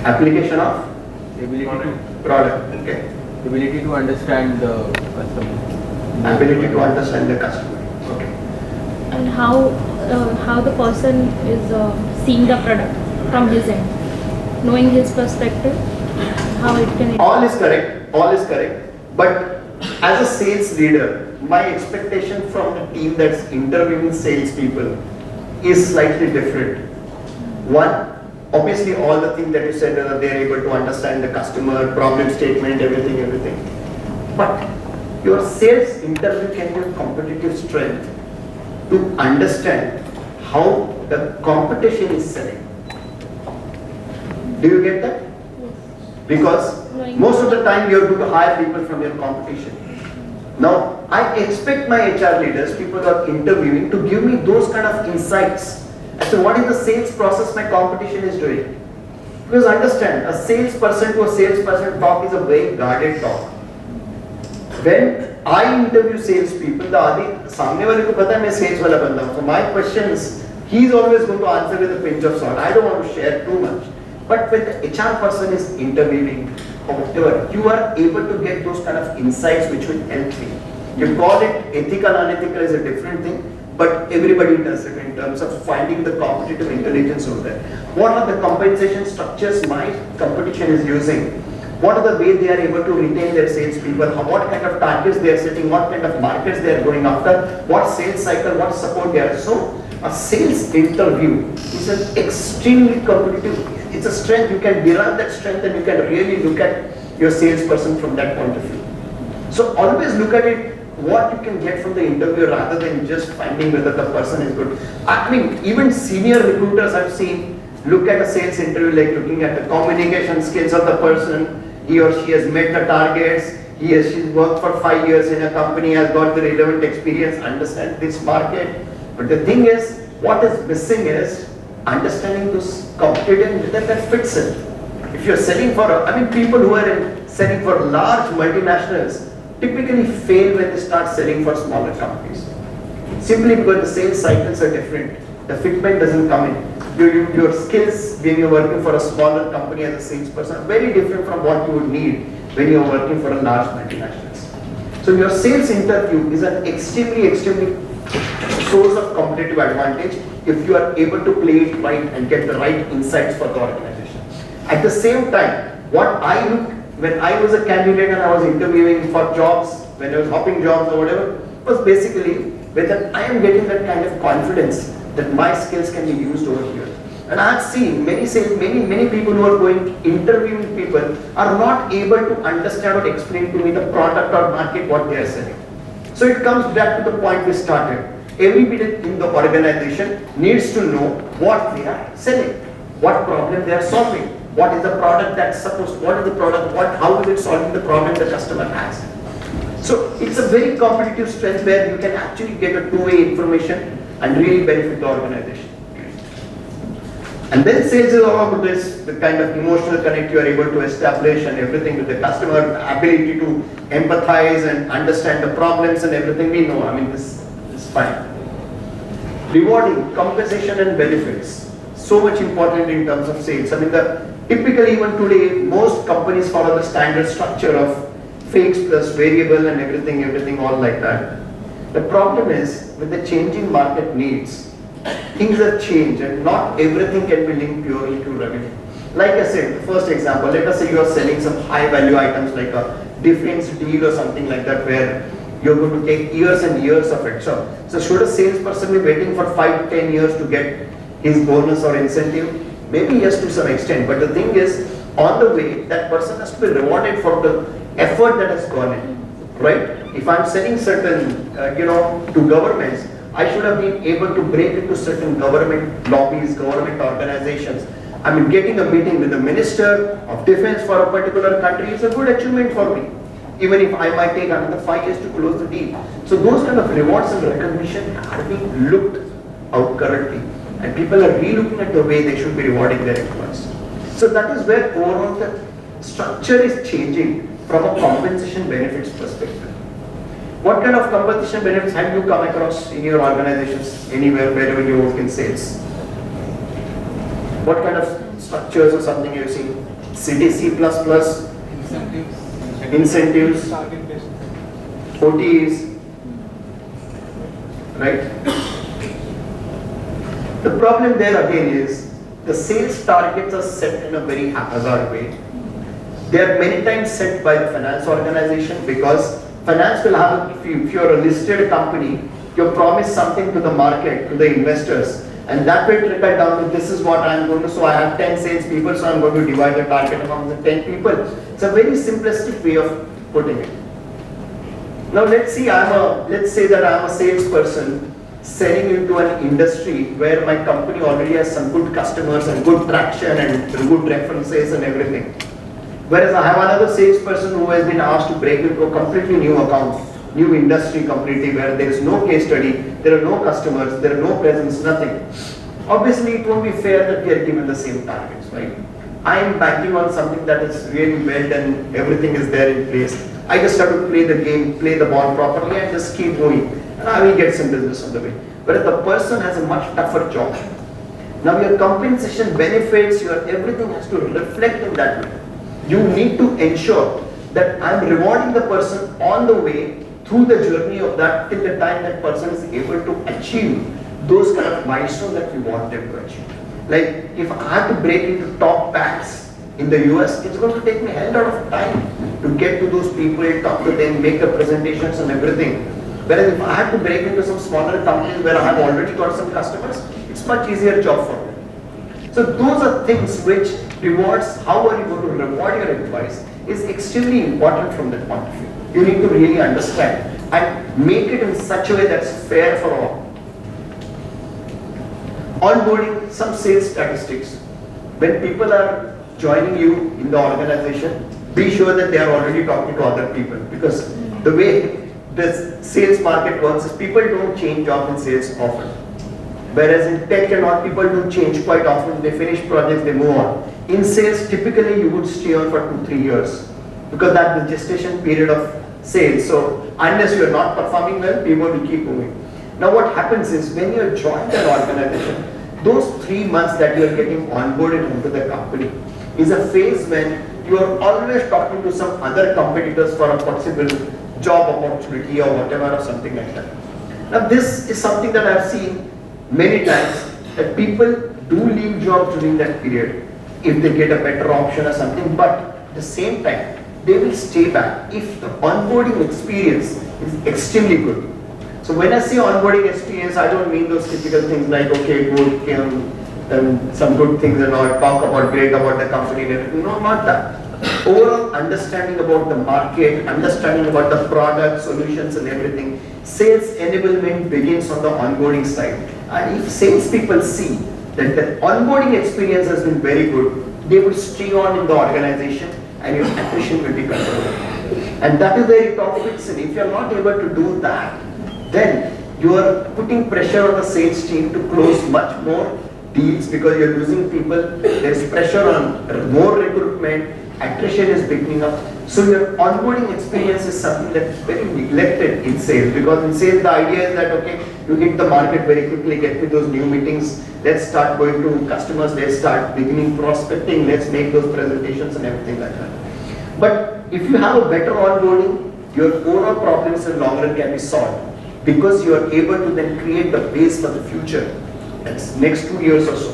Application of Ability to product. Okay. ability to understand the customer. Ability to understand the customer. Okay. And how the person is seeing the product from his end, knowing his perspective, how it can. All is correct. All is correct. But as a sales leader, my expectation from the team that's interviewing salespeople is slightly different. One, obviously all the things that you said, they're able to understand the customer, problem statement, everything. But your sales interview can be a competitive strength to understand how the competition is selling. Do you get that? Because most of the time you have to hire people from your competition. Now, I expect my HR leaders, people who are interviewing, to give me those kind of insights as to what is the sales process my competition is doing. Because understand, a salesperson to a salesperson talk is a very guarded talk. When I interview salespeople, the सामने वाले को पता है मैं sales वाला बंदा हूँ. So my questions, he is always going to answer with a pinch of salt. I don't want to share too much. But when the HR person is interviewing, or whatever, you are able to get those kind of insights which will help me. You call it ethical, unethical is a different thing, but everybody does it in terms of finding the competitive intelligence over there. What are the compensation structures my competition is using? What are the way they are able to retain their salespeople? What kind of targets they are setting? What kind of markets they are going after? What sales cycle? What support they are? So a sales interview is an extremely competitive. It's a strength. You can derive that strength, and you can really look at your salesperson from that point of view. So always look at it, what you can get from the interview rather than just finding whether the person is good. I mean, even senior recruiters I've seen look at a sales interview like looking at the communication skills of the person. He or she has met the targets. He or she's worked for 5 years in a company, has got the relevant experience, understands this market. But the thing is, what is missing is understanding those competitive that fits in. If you're selling for, people who are selling for large multinationals typically fail when they start selling for smaller companies. Simply because the sales cycles are different. The fitment doesn't come in. Your skills when you're working for a smaller company as a salesperson are very different from what you would need when you're working for a large multinationals. So your sales interview is an extremely source of competitive advantage if you are able to play it right and get the right insights for the organization. At the same time, what I look when I was a candidate and I was interviewing for jobs, when I was hopping jobs or whatever, was basically whether I am getting that kind of confidence that my skills can be used over here. And I have seen many people who are going interviewing people are not able to understand or explain to me the product or market what they are selling. So it comes back to the point we started. Everybody in the organization needs to know what they are selling, what problem they are solving, what is the product that's supposed, what is the product, how is it solving the problem the customer has. So it's a very competitive strength where you can actually get a two-way information and really benefit the organization. And then sales is all about this, the kind of emotional connect you are able to establish and everything with the customer, ability to empathize and understand the problems and everything we know. This is fine. Rewarding, compensation and benefits. So much important in terms of sales. Typically even today, most companies follow the standard structure of fixed plus variable and everything all like that. The problem is, with the changing market needs, things have changed and not everything can be linked purely to revenue. Like I said, the first example, let us say you are selling some high value items like a defense deal or something like that where you're going to take years and years of it. So should a salesperson be waiting for 5-10 years to get his bonus or incentive? Maybe yes to some extent, but the thing is, on the way, that person has to be rewarded for the effort that has gone in, right? If I'm selling certain, to governments, I should have been able to break into certain government lobbies, government organizations. Getting a meeting with the Minister of Defense for a particular country is a good achievement for me, even if I might take another 5 years to close the deal. So those kind of rewards and recognition are being looked out currently, and people are re-looking at the way they should be rewarding their employees. So that is where overall the structure is changing from a compensation benefits perspective. What kind of compensation benefits have you come across in your organizations, anywhere, wherever you work in sales? What kind of structures or something you've seen? C++, incentives, OTs, right? The problem there again is the sales targets are set in a very haphazard way. They are many times set by the finance organization because finance will have, if you're a listed company, you promise something to the market, to the investors, and that will trickle down to this is what I'm going to, so I have 10 sales people, so I'm going to divide the target among the 10 people. It's a very simplistic way of putting it. Now let's say that I'm a salesperson selling into an industry where my company already has some good customers and good traction and good references and everything. Whereas I have another salesperson who has been asked to break into a completely new account, new industry completely, where there is no case study, there are no customers, there are no presence, nothing. Obviously, it won't be fair that we are given the same targets, right? I am banking on something that is really well done, everything is there in place. I just have to play the game, play the ball properly and just keep going. And I will get some business on the way. But the person has a much tougher job. Now your compensation benefits, your everything has to reflect in that way. You need to ensure that I'm rewarding the person on the way through the journey of that till the time that person is able to achieve those kind of milestones that we want them to achieve. Like if I have to break into top banks in the US, it's going to take me a hell lot of time to get to those people, talk to them, make the presentations and everything. Whereas if I have to break into some smaller companies where I have already got some customers, it's much easier job for me. So those are things which rewards, how are you going to reward your employees is extremely important from that point of view. You need to really understand and make it in such a way that's fair for all. Onboarding, some sales statistics. When people are joining you in the organization, be sure that they are already talking to other people, because the way the sales market works is people don't change jobs in sales often. Whereas in tech and all, people do change quite often. They finish projects, they move on. In sales, typically you would stay on for 2-3 years because that's the gestation period of sales. So unless you are not performing well, people will keep moving. Now what happens is when you join an organization, those 3 months that you are getting onboarded into the company is a phase when you are always talking to some other competitors for a possible job opportunity or whatever or something like that. Now this is something that I have seen many times, that people do leave jobs during that period if they get a better option or something, but at the same time they will stay back if the onboarding experience is extremely good. So when I say onboarding experience, I don't mean those typical things like, okay, good, some good things and all, talk about great about the company and everything. No, not that. Overall understanding about the market, understanding about the product, solutions and everything. Sales enablement begins on the onboarding side. And if salespeople see that the onboarding experience has been very good, they will stay on in the organization and your attrition will be controlled. And that is where it all fits in. If you are not able to do that, then you are putting pressure on the sales team to close much more deals because you are losing people. There is pressure on more recruitment. Attrition is beginning up. So your onboarding experience is something that's very neglected in sales, because in sales the idea is that, okay, you hit the market very quickly, get with those new meetings, let's start going to customers, let's start beginning prospecting, let's make those presentations and everything like that. But if you have a better onboarding, your overall problems in the long run can be solved, because you are able to then create the base for the future, that's next 2 years or so.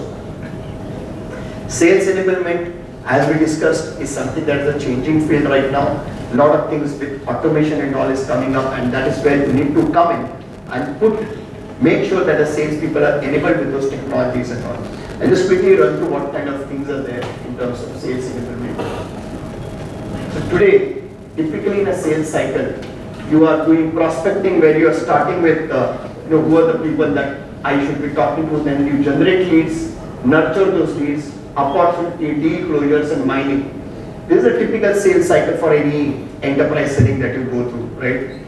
Sales enablement, as we discussed, is something that is a changing field right now. A lot of things with automation and all is coming up, and that is where you need to come in and make sure that the sales people are enabled with those technologies and all. I'll just quickly run through what kind of things are there in terms of sales enablement. So today, typically in a sales cycle, you are doing prospecting where you are starting with who are the people that I should be talking to, then you generate leads, nurture those leads, opportunity, deal closures and mining. This is a typical sales cycle for any enterprise selling that you go through, right?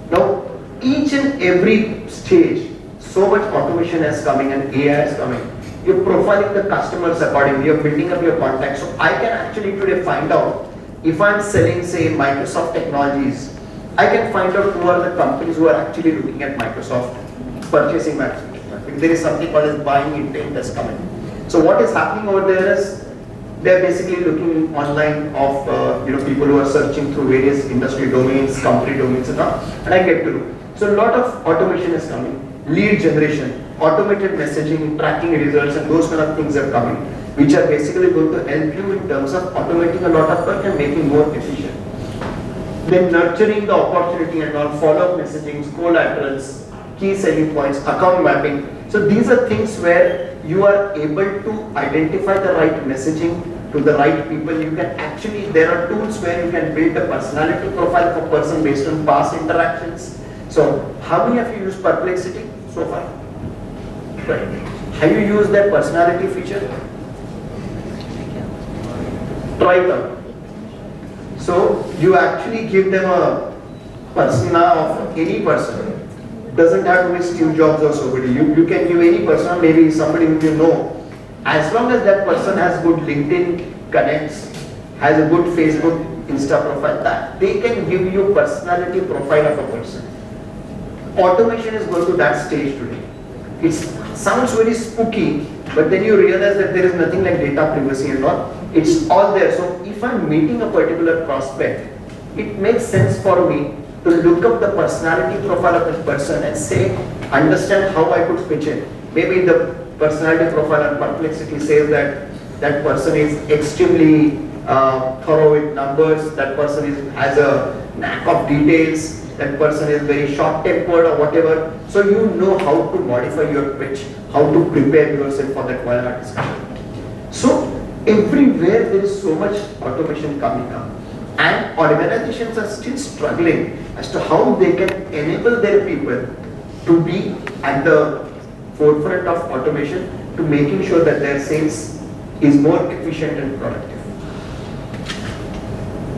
Now, each and every stage, so much automation is coming and AI is coming. You're profiling the customers accordingly, you're building up your contacts. So I can actually today find out if I'm selling, say, Microsoft technologies, I can find out who are the companies who are actually looking at Microsoft, purchasing Microsoft. There is something called as buying intent that's coming. So what is happening over there is they're basically looking online of people who are searching through various industry domains, company domains and all, and I get to know. So a lot of automation is coming, lead generation, automated messaging, tracking results, and those kind of things are coming, which are basically going to help you in terms of automating a lot of work and making more efficient. Then nurturing the opportunity and all, follow-up messaging, collaterals, key selling points, account mapping. So these are things where you are able to identify the right messaging to the right people. You can actually, there are tools where you can build a personality profile of a person based on past interactions. So how many of you use Perplexity so far? Right. Have you used that personality feature? Try it out. So you actually give them a persona of any person. Doesn't have to be Steve Jobs or somebody. You can give any person, maybe somebody who you know. As long as that person has good LinkedIn connects, has a good Facebook, Insta profile, that they can give you personality profile of a person. Automation is going to that stage today. It sounds very spooky, but then you realize that there is nothing like data privacy and all. It's all there. So if I'm meeting a particular prospect, it makes sense for me to look up the personality profile of that person and say, understand how I could pitch it. Maybe the personality profile and perplexity says that that person is extremely thorough with numbers, that person has a knack of details, that person is very short-tempered or whatever. So you know how to modify your pitch, how to prepare yourself for that one-hour discussion. So everywhere there is so much automation coming up, and organizations are still struggling as to how they can enable their people to be at the forefront of automation, to making sure that their sales is more efficient and productive.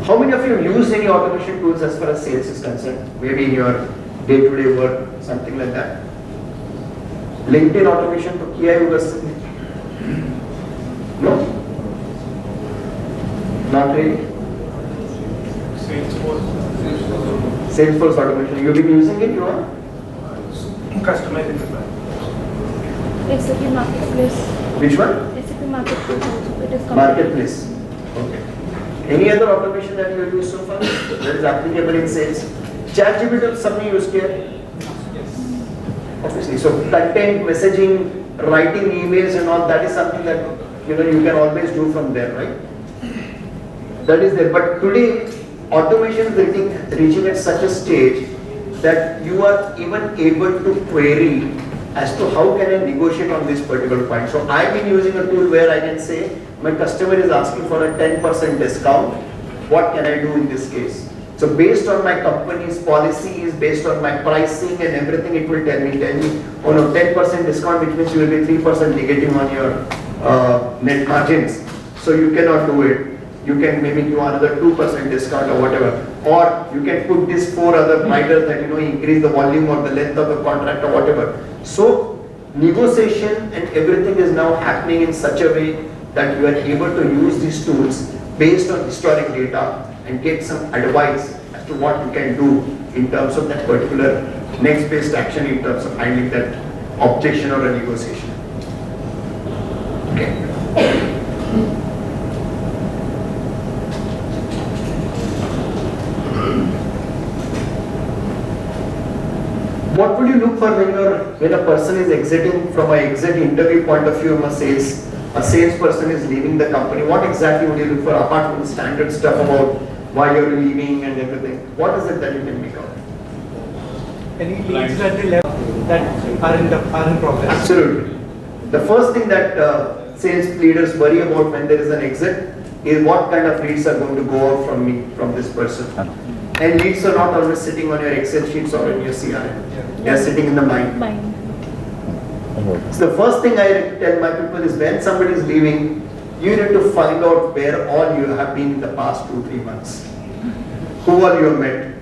How many of you have used any automation tools as far as sales is concerned? Maybe in your day-to-day work, something like that. LinkedIn automation to kiya hai hoga? No? Not really. Salesforce automation. You've been using it, you are? Customizing the plan. SAP Marketplace. Which one? SAP Marketplace also. It is Marketplace. Okay. Any other automation that you have used so far that is applicable in sales? ChatGPT something used here? Yes. Obviously. So content, messaging, writing emails and all, that is something that you can always do from there, right? That is there. But today, automation is reaching at such a stage that you are even able to query as to how can I negotiate on this particular point. So I've been using a tool where I can say, my customer is asking for a 10% discount. What can I do in this case? So based on my company's policies, based on my pricing and everything, it will tell me, oh no, 10% discount, which means you will be 3% negative on your net margins. So you cannot do it. You can maybe do another 2% discount or whatever. Or you can put these 4 other riders that increase the volume or the length of the contract or whatever. So negotiation and everything is now happening in such a way that you are able to use these tools based on historic data and get some advice as to what you can do in terms of that particular next best action in terms of handling that objection or a negotiation. Okay. What would you look for when a person is exiting from an exit interview point of view of a salesperson is leaving the company? What exactly would you look for apart from the standard stuff about why you're leaving and everything? What is it that you can make out? Any leads that they left that are in progress. Absolutely. The first thing that sales leaders worry about when there is an exit is what kind of leads are going to go out from this person. And leads are not always sitting on your Excel sheets or in your CRM. They are sitting in the mind. So the first thing I tell my people is when somebody is leaving, you need to find out where all you have been in the past 2-3 months. Who all you have met.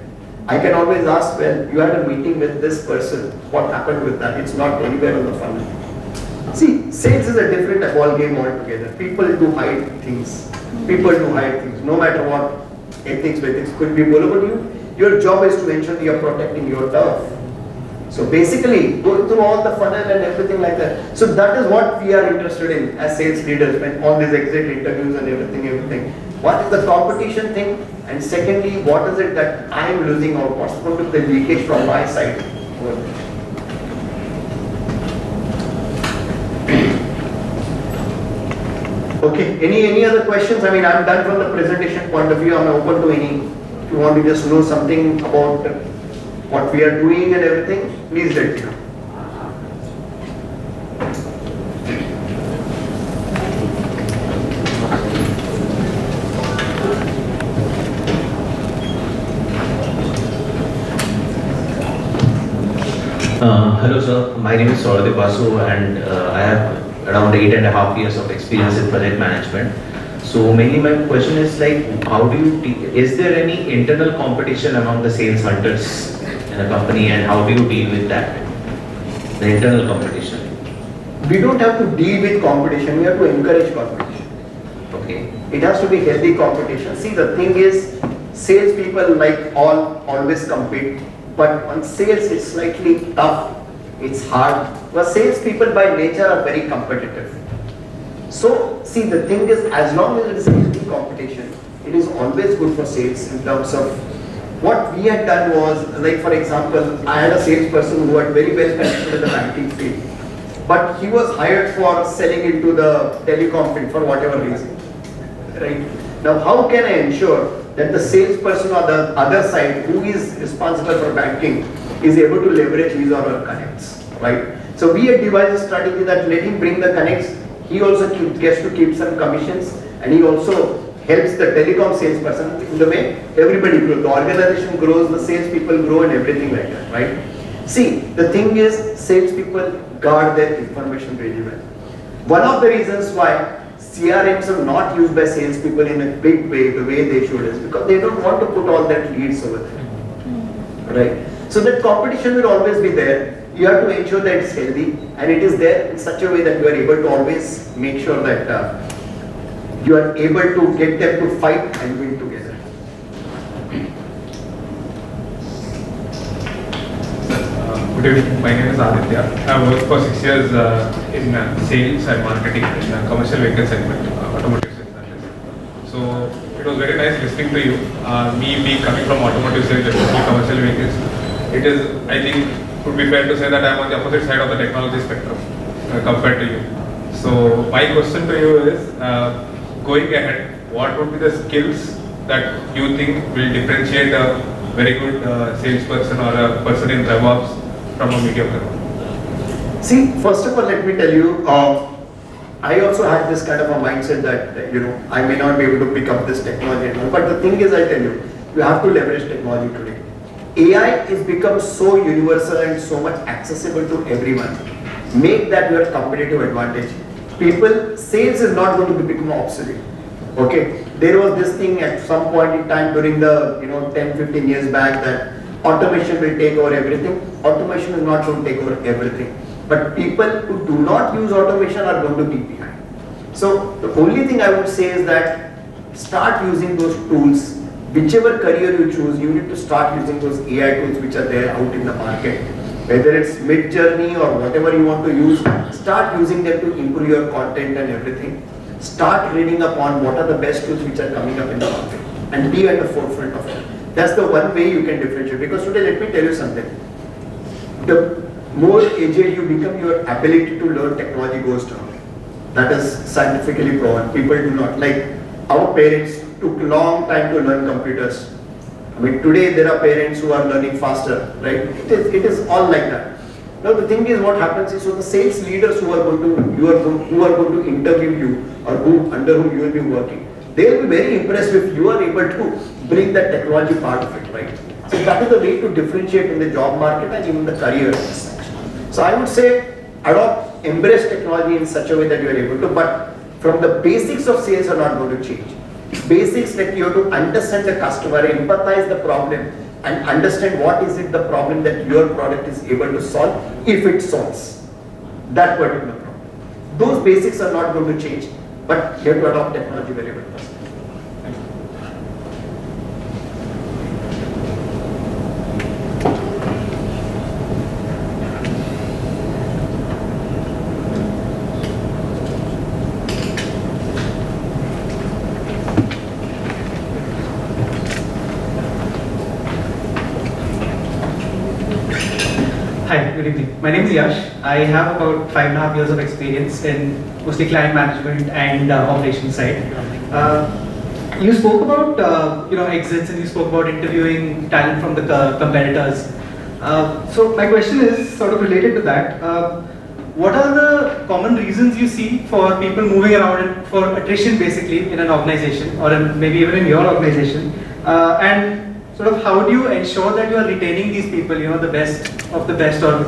I can always ask, well, you had a meeting with this person, what happened with that? It's not anywhere on the funnel. See, sales is a different ball game altogether. People do hide things. No matter what ethics could be billable. Your job is to ensure that you are protecting your turf. So basically, go through all the funnel and everything like that. So that is what we are interested in as sales leaders when all these exit interviews and everything. What is the competition thing? And secondly, what is it that I am losing out? What's going to be the leakage from my side? Okay, any other questions? I mean, I'm done from the presentation point of view. I'm open to any. If you want to just know something about what we are doing and everything, please let me know. Hello sir, my name is Samrat Parasnis and I have around 8.5 years of experience in project management. So mainly my question is like, how do you, is there any internal competition among the sales hunters in a company, and how do you deal with that? The internal competition. We don't have to deal with competition, we have to encourage competition. Okay. It has to be healthy competition. See, the thing is, salespeople like always compete, but on sales it's slightly tough, it's hard. But salespeople by nature are very competitive. So, see, the thing is, as long as it is healthy competition, it is always good for sales in terms of what we had done was, like for example, I had a salesperson who had very well connected in the banking field, but he was hired for selling into the telecom field for whatever reason, right? Now, how can I ensure that the salesperson on the other side, who is responsible for banking, is able to leverage his or her connects, right? So we had devised a strategy that let him bring the connects. He also gets to keep some commissions, and he also helps the telecom salesperson in the way everybody grows. The organization grows, the salespeople grow, and everything like that, right? See, the thing is, salespeople guard their information really well. One of the reasons why CRMs are not used by salespeople in a big way, the way they should, is because they don't want to put all that leads over there, right? So that competition will always be there. You have to ensure that it's healthy, and it is there in such a way that you are able to always make sure that you are able to get them to fight and win together. Good evening, my name is Aditya. I worked for 6 years in sales and marketing in the commercial vehicle segment, automotive sales that is. So it was very nice listening to you. Me being coming from automotive sales, especially commercial vehicles, it is, I think, would be fair to say that I am on the opposite side of the technology spectrum compared to you. So my question to you is, going ahead, what would be the skills that you think will differentiate a very good salesperson or a person in RevOps from a mediocre one? See, first of all, let me tell you, I also had this kind of a mindset that, I may not be able to pick up this technology and all, but the thing is, I tell you, you have to leverage technology today. AI is become so universal and so much accessible to everyone. Make that your competitive advantage. Sales is not going to become obsolete. Okay, there was this thing at some point in time during the 10-15 years back that automation will take over everything. Automation is not going to take over everything. But people who do not use automation are going to be behind. So the only thing I would say is that start using those tools. Whichever career you choose, you need to start using those AI tools which are there out in the market. Whether it's mid-journey or whatever you want to use, start using them to improve your content and everything. Start reading up on what are the best tools which are coming up in the market and be at the forefront of it. That's the one way you can differentiate. Because today, let me tell you something. The more agile you become, your ability to learn technology goes down. That is scientifically proven. People do not. Like our parents took a long time to learn computers. I mean, today there are parents who are learning faster, right? It is all like that. Now the thing is, what happens is, so the sales leaders who are going to interview you or under whom you will be working, they will be very impressed if you are able to bring that technology part of it, right? So that is the way to differentiate in the job market and even the career section. So I would say, embrace technology in such a way that you are able to, but from the basics of sales are not going to change. Basics that you have to understand the customer, empathize the problem, and understand what is it the problem that your product is able to solve, if it solves that particular problem. Those basics are not going to change, but you have to adopt technology very well. Hi, good evening. My name is Yash. I have about 5.5 years of experience in mostly client management and operations side. You spoke about exits, and you spoke about interviewing talent from the competitors. So my question is sort of related to that. What are the common reasons you see for people moving around and for attrition basically in an organization, or maybe even in your organization? And sort of how do you ensure that you are retaining these people, the best of the best, or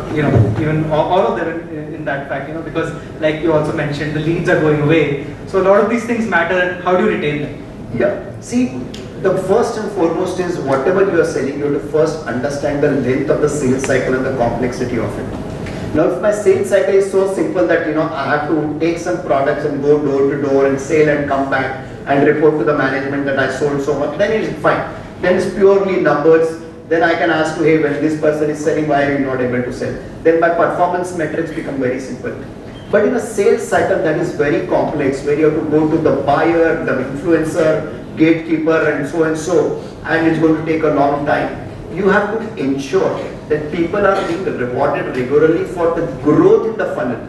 even all of them in that fact, because like you also mentioned, the leads are going away. So a lot of these things matter, and how do you retain them? Yeah, see, the first and foremost is whatever you are selling, you have to first understand the length of the sales cycle and the complexity of it. Now, if my sales cycle is so simple that I have to take some products and go door to door and sell and come back and report to the management that I sold so much, then it's fine. Then it's purely numbers. Then I can ask you, hey, when this person is selling, why are you not able to sell? Then my performance metrics become very simple. But in a sales cycle that is very complex, where you have to go to the buyer, the influencer, gatekeeper, and so, and it's going to take a long time, you have to ensure that people are being rewarded regularly for the growth in the funnel.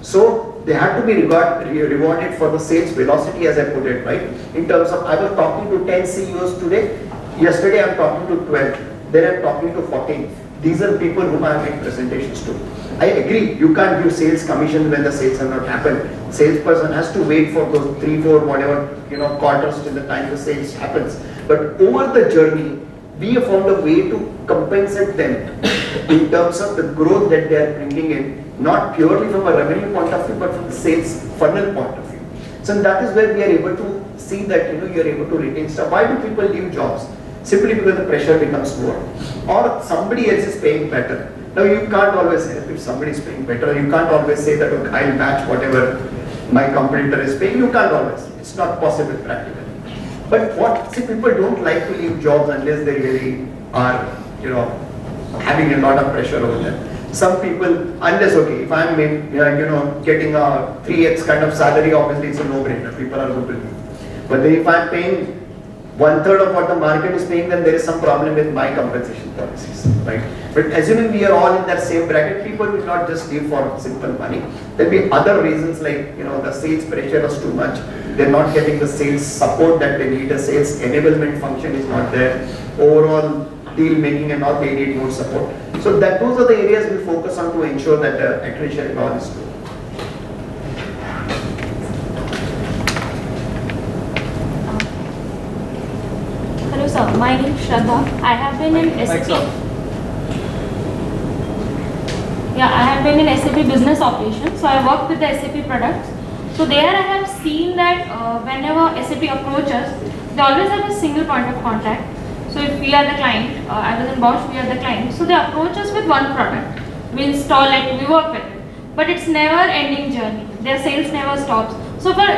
So they have to be rewarded for the sales velocity, as I put it, right? In terms of, I was talking to 10 CEOs today, yesterday I'm talking to 12, then I'm talking to 14. These are people whom I have made presentations to. I agree, you can't give sales commission when the sales have not happened. Salesperson has to wait for those 3, 4, whatever, quarters till the time the sales happens. But over the journey, we have found a way to compensate them in terms of the growth that they are bringing in, not purely from a revenue point of view, but from the sales funnel point of view. So that is where we are able to see that you are able to retain staff. Why do people leave jobs? Simply because the pressure becomes more, or somebody else is paying better. Now you can't always help if somebody is paying better. You can't always say that okay, I'll match whatever my competitor is paying. You can't always. It's not possible practically. But people don't like to leave jobs unless they really are, having a lot of pressure over them. Some people, unless if I'm getting a 3x kind of salary, obviously it's a no-brainer. People are going to leave. But then if I'm paying 1/3 of what the market is paying, then there is some problem with my compensation policies, right? But assuming we are all in that same bracket, people will not just leave for simple money. There'll be other reasons like, the sales pressure is too much. They're not getting the sales support that they need. The sales enablement function is not there. Overall deal making and all, they need more support. So those are the areas we focus on to ensure that the attrition and all is good. Hello sir, my name is Shraddha. I have been in SAP. Yeah, I have been in SAP business operations. So I work with the SAP products. So there I have seen that whenever SAP approaches, they always have a single point of contact. So if we are the client, I was in Bosch, we are the client. So they approach us with one product. We install it, we work with it. But it's never ending journey. Their sales never stops. So for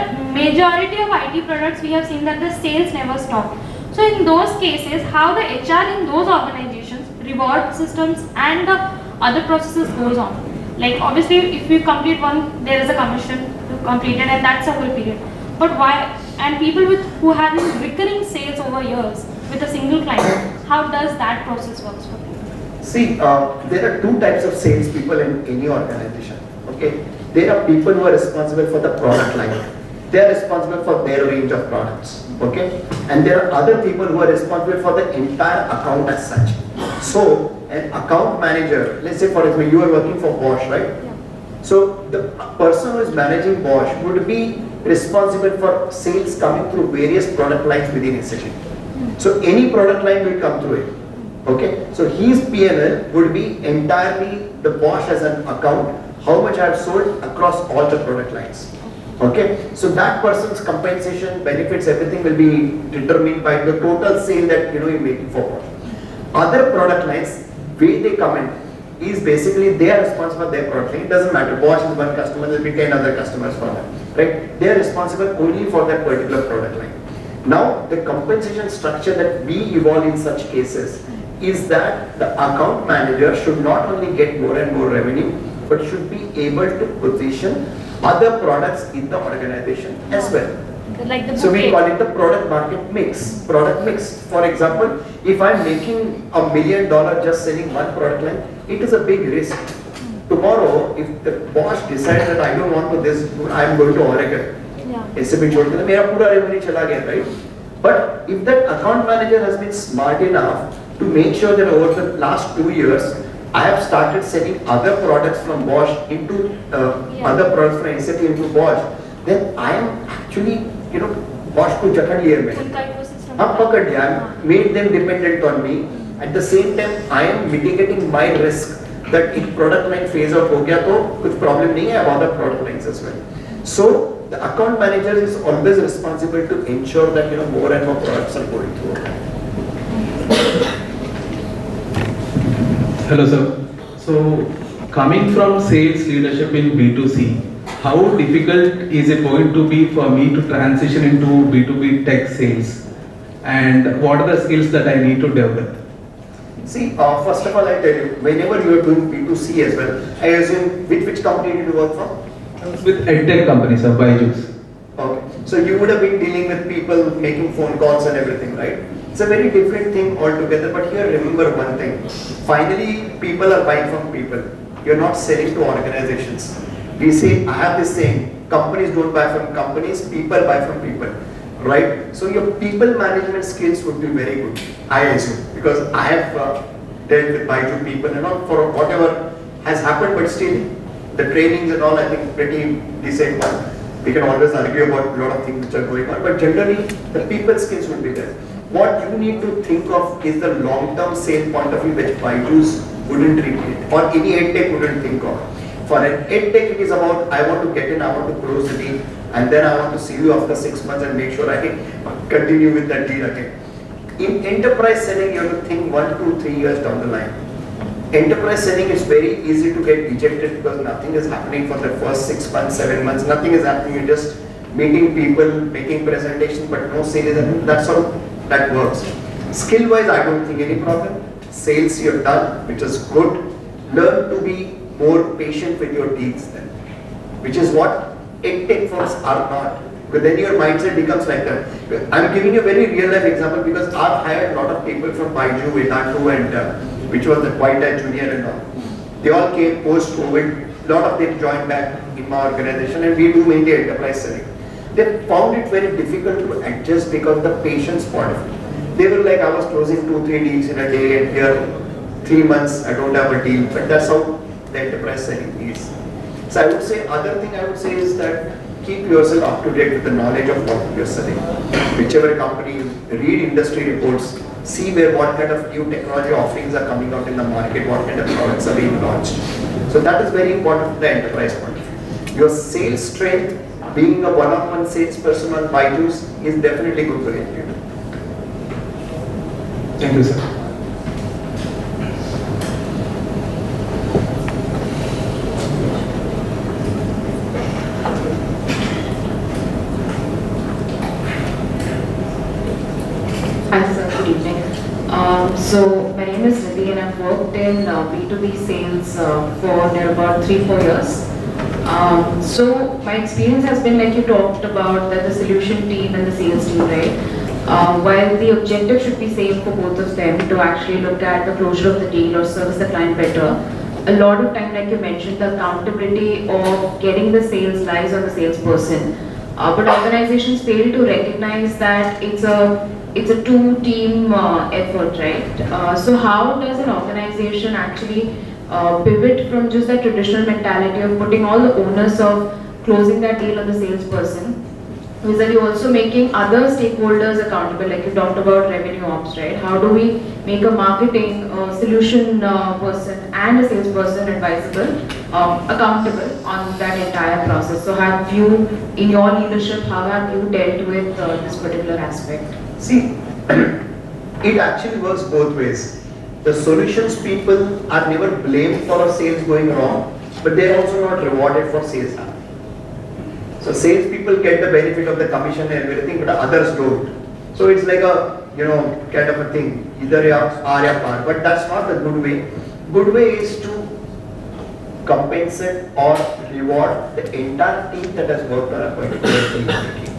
majority of IT products, we have seen that the sales never stop. So in those cases, how the HR in those organizations, reward systems and the other processes goes on. Like obviously if you complete one, there is a commission to complete it, and that's a whole period. But why, and people who have recurring sales over years with a single client, how does that process work for them? See, there are two types of sales people in any organization. Okay, there are people who are responsible for the product line. They are responsible for their range of products. Okay, and there are other people who are responsible for the entire account as such. So an account manager, let's say for example you are working for Bosch, right? Yeah. So the person who is managing Bosch would be responsible for sales coming through various product lines within SAP. So any product line will come through it. Okay, so his P&L would be entirely the Bosch as an account, how much I have sold across all the product lines. Okay, so that person's compensation, benefits, everything will be determined by the total sale that you're making for Bosch. Other product lines, way they come in is basically they are responsible for their product line. It doesn't matter. Bosch is one customer, there will be 10 other customers for them. Right? They are responsible only for that particular product line. Now, the compensation structure that we evolve in such cases is that the account manager should not only get more and more revenue, but should be able to position other products in the organization as well. Like the So we bouquet. call it the product market mix. Product mix. For example, if I'm making $1 million just selling one product line, it is a big risk. Tomorrow, if the Bosch decides that I don't want to this, I'm going to Oregon. SAP छोड़ के मेरा पूरा revenue चला गया, right? But if that account manager has been smart enough to make sure that over the last 2 years, I have started selling other products from Bosch into other products from SAP into Bosch, then I am actually, Bosch को जकड़ लिया मैंने. उनका ecosystem I made them dependent on me. At the same time, I am mitigating my risk that if product line phase out हो गया तो कुछ problem नहीं है, I have other product lines as well. So the account manager is always responsible to ensure that more and more products are going through. Hello sir. So coming from sales leadership in B2C, how difficult is it going to be for me to transition into B2B tech sales? And what are the skills that I need to develop? See, first of all, I tell you, whenever you are doing B2C as well, I assume which company did you work for? With edtech companies, sir, Byju's. Okay, so you would have been dealing with people making phone calls and everything, right? It's a very different thing altogether, but here remember one thing. Finally, people are buying from people. You're not selling to organizations. We say, I have this saying, companies don't buy from companies, people buy from people, right? So your people management skills would be very good, I assume, because I have dealt with Byju people and all for whatever has happened, but still the trainings and all, I think pretty decent one. We can always argue about a lot of things which are going on, but generally the people skills would be there. What you need to think of is the long-term sale point of view which Byju's wouldn't repeat or any edtech wouldn't think of. For an edtech, it is about I want to get in, I want to close the deal, and then I want to see you after 6 months and make sure I can continue with that deal again. In enterprise selling, you have to think 1, 2, 3 years down the line. Enterprise selling is very easy to get ejected because nothing is happening for the first 6 months, 7 months. Nothing is happening. You're just meeting people, making presentations, but no sales. That's how that works. Skill-wise, I don't think any problem. Sales you've done, which is good. Learn to be more patient with your deals then, which is what edtech firms are not. Because then your mindset becomes like that. I'm giving you a very real life example because I've hired a lot of people from Byju, Vedantu and which was the White Hat Junior and all. They all came post-COVID. A lot of them joined back in my organization and we do mainly enterprise selling. They found it very difficult to adjust because the patience point of view. They were like, I was closing 2-3 deals in a day and here 3 months I don't have a deal. But that's how the enterprise selling is. So I would say, other thing I would say is that keep yourself up to date with the knowledge of what you're selling. Whichever company, read industry reports, see what kind of new technology offerings are coming out in the market, what kind of products are being launched. So that is very important for the enterprise point of view. Your sales strength, being a one-on-one salesperson on Byju's is definitely good to help you. Thank you, sir. Hi sir, good evening. So my name is Nidhi and I've worked in B2B sales for near about 3-4 years. So my experience has been like you talked about that the solution team and the sales team, right? While the objective should be same for both of them to actually look at the closure of the deal or service the client better, a lot of time, like you mentioned, the accountability of getting the sales lies on the salesperson. But organizations fail to recognize that it's a two-team effort, right? So how does an organization actually pivot from just that traditional mentality of putting all the onus of closing that deal on the salesperson? Is that you're also making other stakeholders accountable, like you talked about revenue ops, right? How do we make a marketing solution person and a salesperson advisable, accountable on that entire process? So have you, in your leadership, how have you dealt with this particular aspect? See, it actually works both ways. The solutions people are never blamed for a sales going wrong, but they're also not rewarded for sales happening. So sales people get the benefit of the commission and everything, but others don't. So it's like a, kind of a thing, either you are or par, but that's not the good way. Good way is to compensate or reward the entire team that has worked on a particular thing.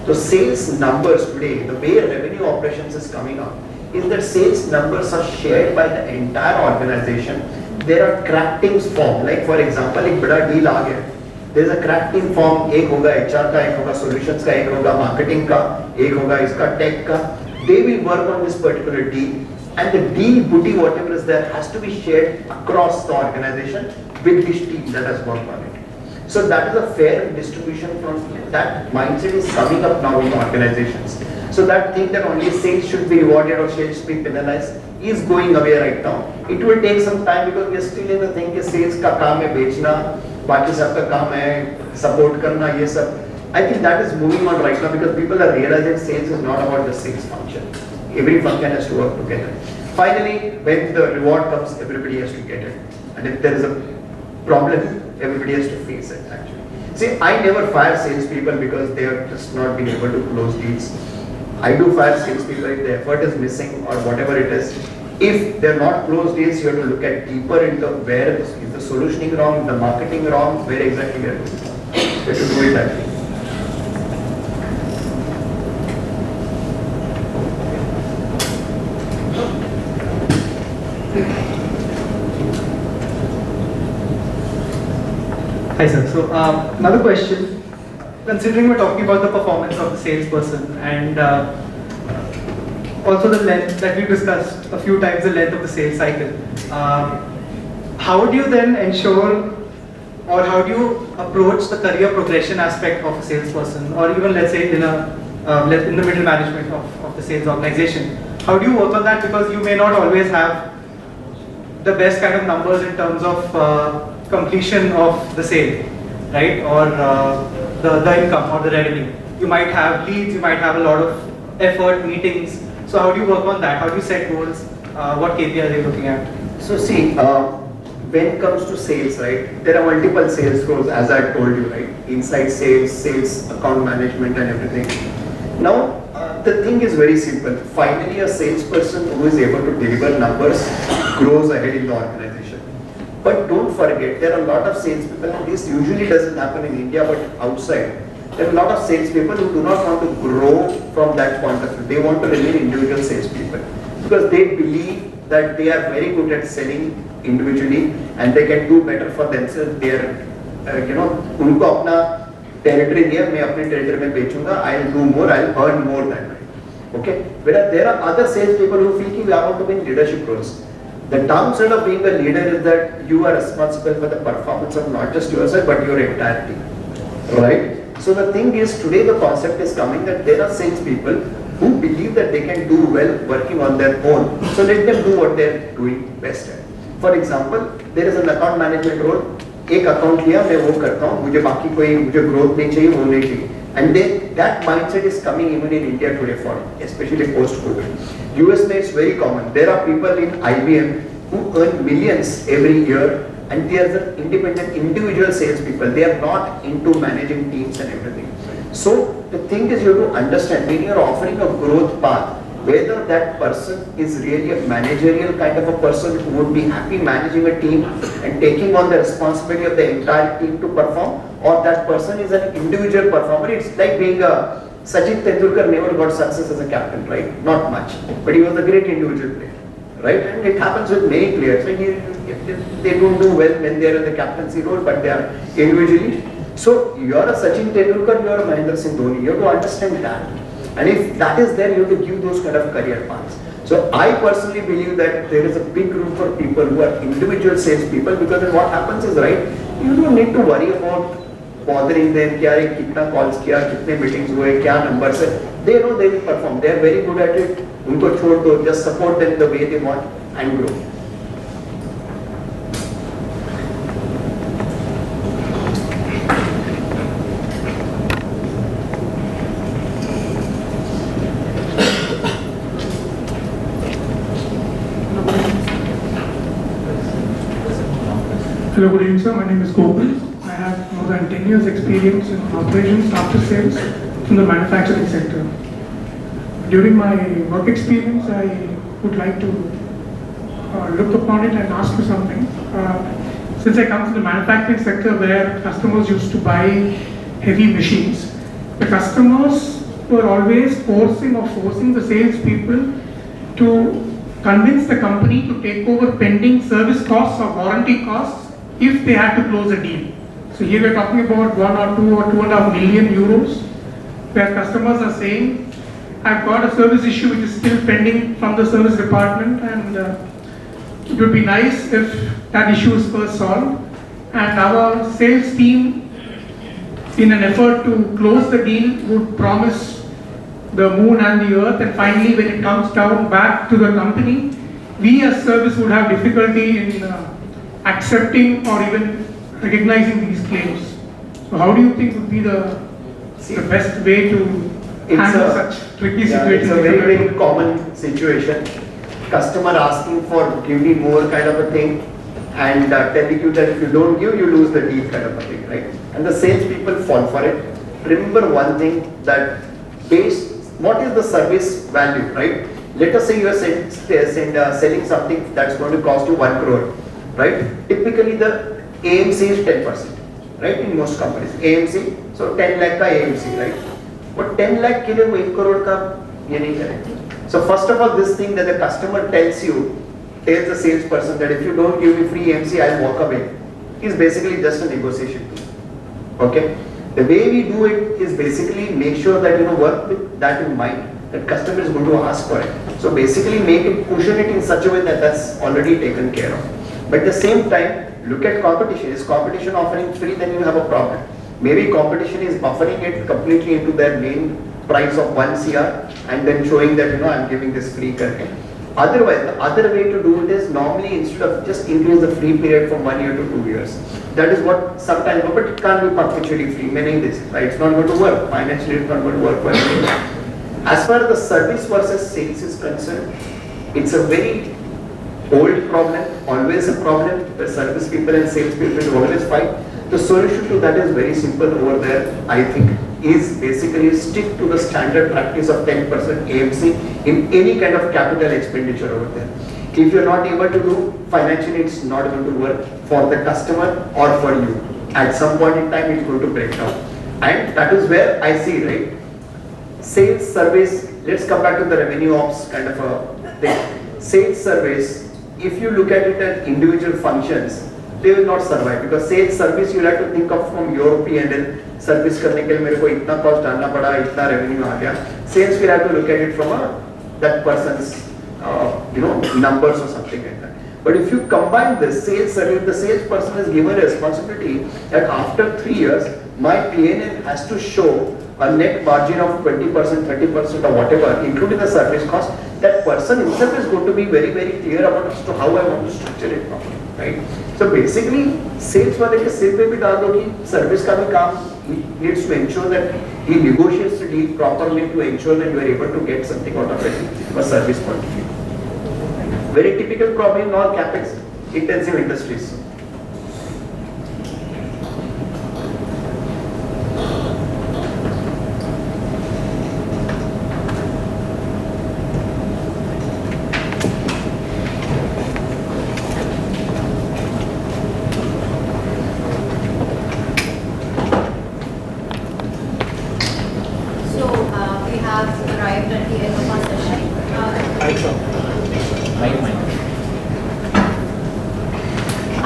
So sales numbers today, the way revenue operations is coming up, is that sales numbers are shared by the entire organization. There are crack teams formed, like for example, एक बड़ा deal आ गया. There is a crack team form, एक होगा HR का, एक होगा solutions का, एक होगा marketing का, एक होगा इसका tech का. They will work on this particular deal, and the deal booty, whatever is there, has to be shared across the organization with this team that has worked on it. So that is a fair distribution from that mindset is coming up now in organizations. So that thing that only sales should be rewarded or sales should be penalized is going away right now. It will take some time because we are still in the thing that sales का काम है बेचना, बाकी सबका काम है support करना ये सब. I think that is moving on right now because people are realizing sales is not about the sales function. Every function has to work together. Finally, when the reward comes, everybody has to get it. And if there is a problem, everybody has to face it actually. See, I never fire salespeople because they have just not been able to close deals. I do fire salespeople if the effort is missing or whatever it is. If they're not closed deals, you have to look at deeper into where is the solutioning wrong, the marketing wrong, where exactly we are doing. You have to do it that way. Hi sir, so another question. Considering we're talking about the performance of the salesperson and also the length that we discussed a few times, the length of the sales cycle, how do you then ensure or how do you approach the career progression aspect of a salesperson or even let's say in the middle management of the sales organization? How do you work on that, because you may not always have the best kind of numbers in terms of completion of the sale, right, or the income or the revenue. You might have leads, you might have a lot of effort, meetings. So how do you work on that? How do you set goals? What KPIs are you looking at? So see, when it comes to sales, right, there are multiple sales roles as I told you, right, inside sales, sales, account management and everything. Now, the thing is very simple. Finally, a salesperson who is able to deliver numbers grows ahead in the organization. But don't forget, there are a lot of salespeople, and this usually doesn't happen in India, but outside. There are a lot of salespeople who do not want to grow from that point of view. They want to remain individual salespeople because they believe that they are very good at selling individually and they can do better for themselves. They are, उनको अपना territory दिया, मैं अपने territory में बेचूंगा. I'll do more. I'll earn more than that. Okay. Whereas there are other salespeople who feel that I want to be in leadership roles. The downside of being a leader is that you are responsible for the performance of not just yourself but your entire team, right? So the thing is, today the concept is coming that there are salespeople who believe that they can do well working on their own. So let them do what they're doing best at. For example, there is an account management role. एक account लिया मैं वो करता हूँ, मुझे बाकी कोई मुझे growth नहीं चाहिए, वो नहीं चाहिए. And then that mindset is coming even in India today, for especially post-COVID. US में it's very common. There are people in IBM who earn millions every year, and they are independent individual salespeople. They are not into managing teams and everything. So the thing is, you have to understand when you are offering a growth path, whether that person is really a managerial kind of a person who would be happy managing a team and taking on the responsibility of the entire team to perform, or that person is an individual performer. It's like being a Sachin Tendulkar never got success as a captain, right? Not much, but he was a great individual player, right? And it happens with many players. They don't do well when they are in the captaincy role, but they are individually. So you are a Sachin Tendulkar, you are a Mahendra Singh Dhoni. You have to understand that. And if that is there, you have to give those kind of career paths. So I personally believe that there is a big room for people who are individual salespeople, because then what happens is, right, you don't need to worry about bothering them, क्या रे कितना calls किया, कितने meetings हुए, क्या numbers है. They know they will perform. They are very good at it. उनको छोड़ दो, just support them the way they want and grow. Hello, good evening, sir. My name is Gopal. I have more than 10 years experience in operations after sales from the manufacturing sector. During my work experience, I would like to look upon it and ask you something. Since I come from the manufacturing sector where customers used to buy heavy machines, the customers were always forcing the salespeople to convince the company to take over pending service costs or warranty costs if they had to close a deal. So here we are talking about 1 or 2 or 2.5 million euros, where customers are saying, I've got a service issue which is still pending from the service department, and it would be nice if that issue is first solved. And our sales team, in an effort to close the deal, would promise the moon and the earth, and finally when it comes down back to the company, we as service would have difficulty in accepting or even recognizing these claims. So how do you think would be the best way to handle such tricky situations? It's a very, very common situation. Customer asking for give me more kind of a thing, and telling you that if you don't give, you lose the deal kind of a thing, right? And the sales people fall for it. Remember one thing, that what is the service value, right? Let us say you are selling something that's going to cost you 1 crore, right? Typically the AMC is 10%, right? In most companies, AMC, so 10 lakh ka AMC, right? But 10 lakh ke liye 1 crore ka ye nahi karenge. So first of all, this thing that the customer tells the salesperson that if you don't give me free AMC, I'll walk away, is basically just a negotiation tool. Okay? The way we do it is basically make sure that work with that in mind, that customer is going to ask for it. So basically cushion it in such a way that that's already taken care of. But at the same time, look at competition. Is competition offering free? Then you have a problem. Maybe competition is buffering it completely into their main price of 1 CR and then showing that I'm giving this free karke. Otherwise, the other way to do it is normally instead of just increase the free period from 1 year to 2 years. That is what sometimes, but it can't be perpetually free, meaning this, right? It's not going to work. Financially, it's not going to work well. As far as the service versus sales is concerned, it's a very old problem, always a problem. The service people and sales people will always fight. The solution to that is very simple over there, I think, is basically stick to the standard practice of 10% AMC in any kind of capital expenditure over there. If you're not able to do, financially it's not going to work for the customer or for you. At some point in time, it's going to break down. And that is where I see, right? Sales service, let's come back to the revenue ops kind of a thing. Sales service, if you look at it as individual functions, they will not survive, because sales service you have to think of from your P&L. Service करने के लिए मेरे को इतना cost डालना पड़ा, इतना revenue आ गया. Sales we have to look at it from that person's numbers or something like that. But if you combine the sales service, the salesperson is given a responsibility that after 3 years, my P&L has to show a net margin of 20%, 30% or whatever, including the service cost. That person himself is going to be very, very clear about as to how I want to structure it properly, right? So basically, sales वाले के सिर पे भी डाल दो कि service का भी काम, he needs to ensure that he negotiates the deal properly to ensure that you are able to get something out of it from a service point of view. Very typical problem in all capex intensive industries.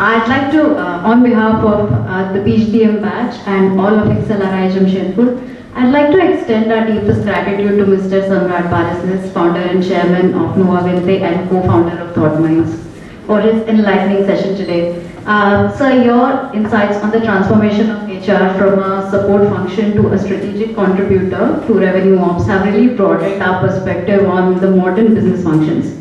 I'd like to, on behalf of the PGDM batch and all of XLRI Jamshedpur, I'd like to extend our deepest gratitude to Mr. Samrat Parasnis, founder and chairman of NovaVente and co-founder of ThoughtMinds, for his enlightening session today. Sir, your insights on the transformation of HR from a support function to a strategic contributor to revenue ops have really broadened our perspective on the modern business functions.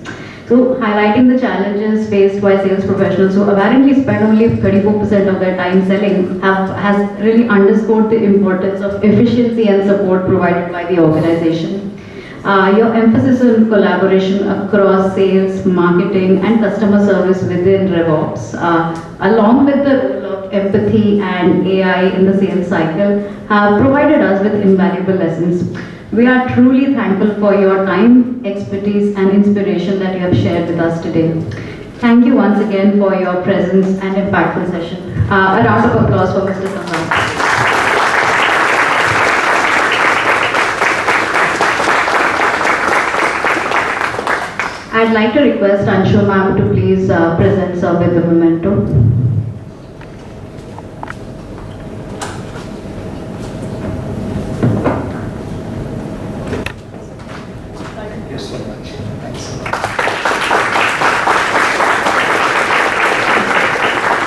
So, highlighting the challenges faced by sales professionals who apparently spend only 34% of their time selling has really underscored the importance of efficiency and support provided by the organization. Your emphasis on collaboration across sales, marketing and customer service within RevOps, along with the role of empathy and AI in the sales cycle, have provided us with invaluable lessons. We are truly thankful for your time, expertise and inspiration that you have shared with us today. Thank you once again for your presence and impactful session. A round of applause for Mr. Samrat. I'd like to request Anshu ma'am to please present sir with the memento.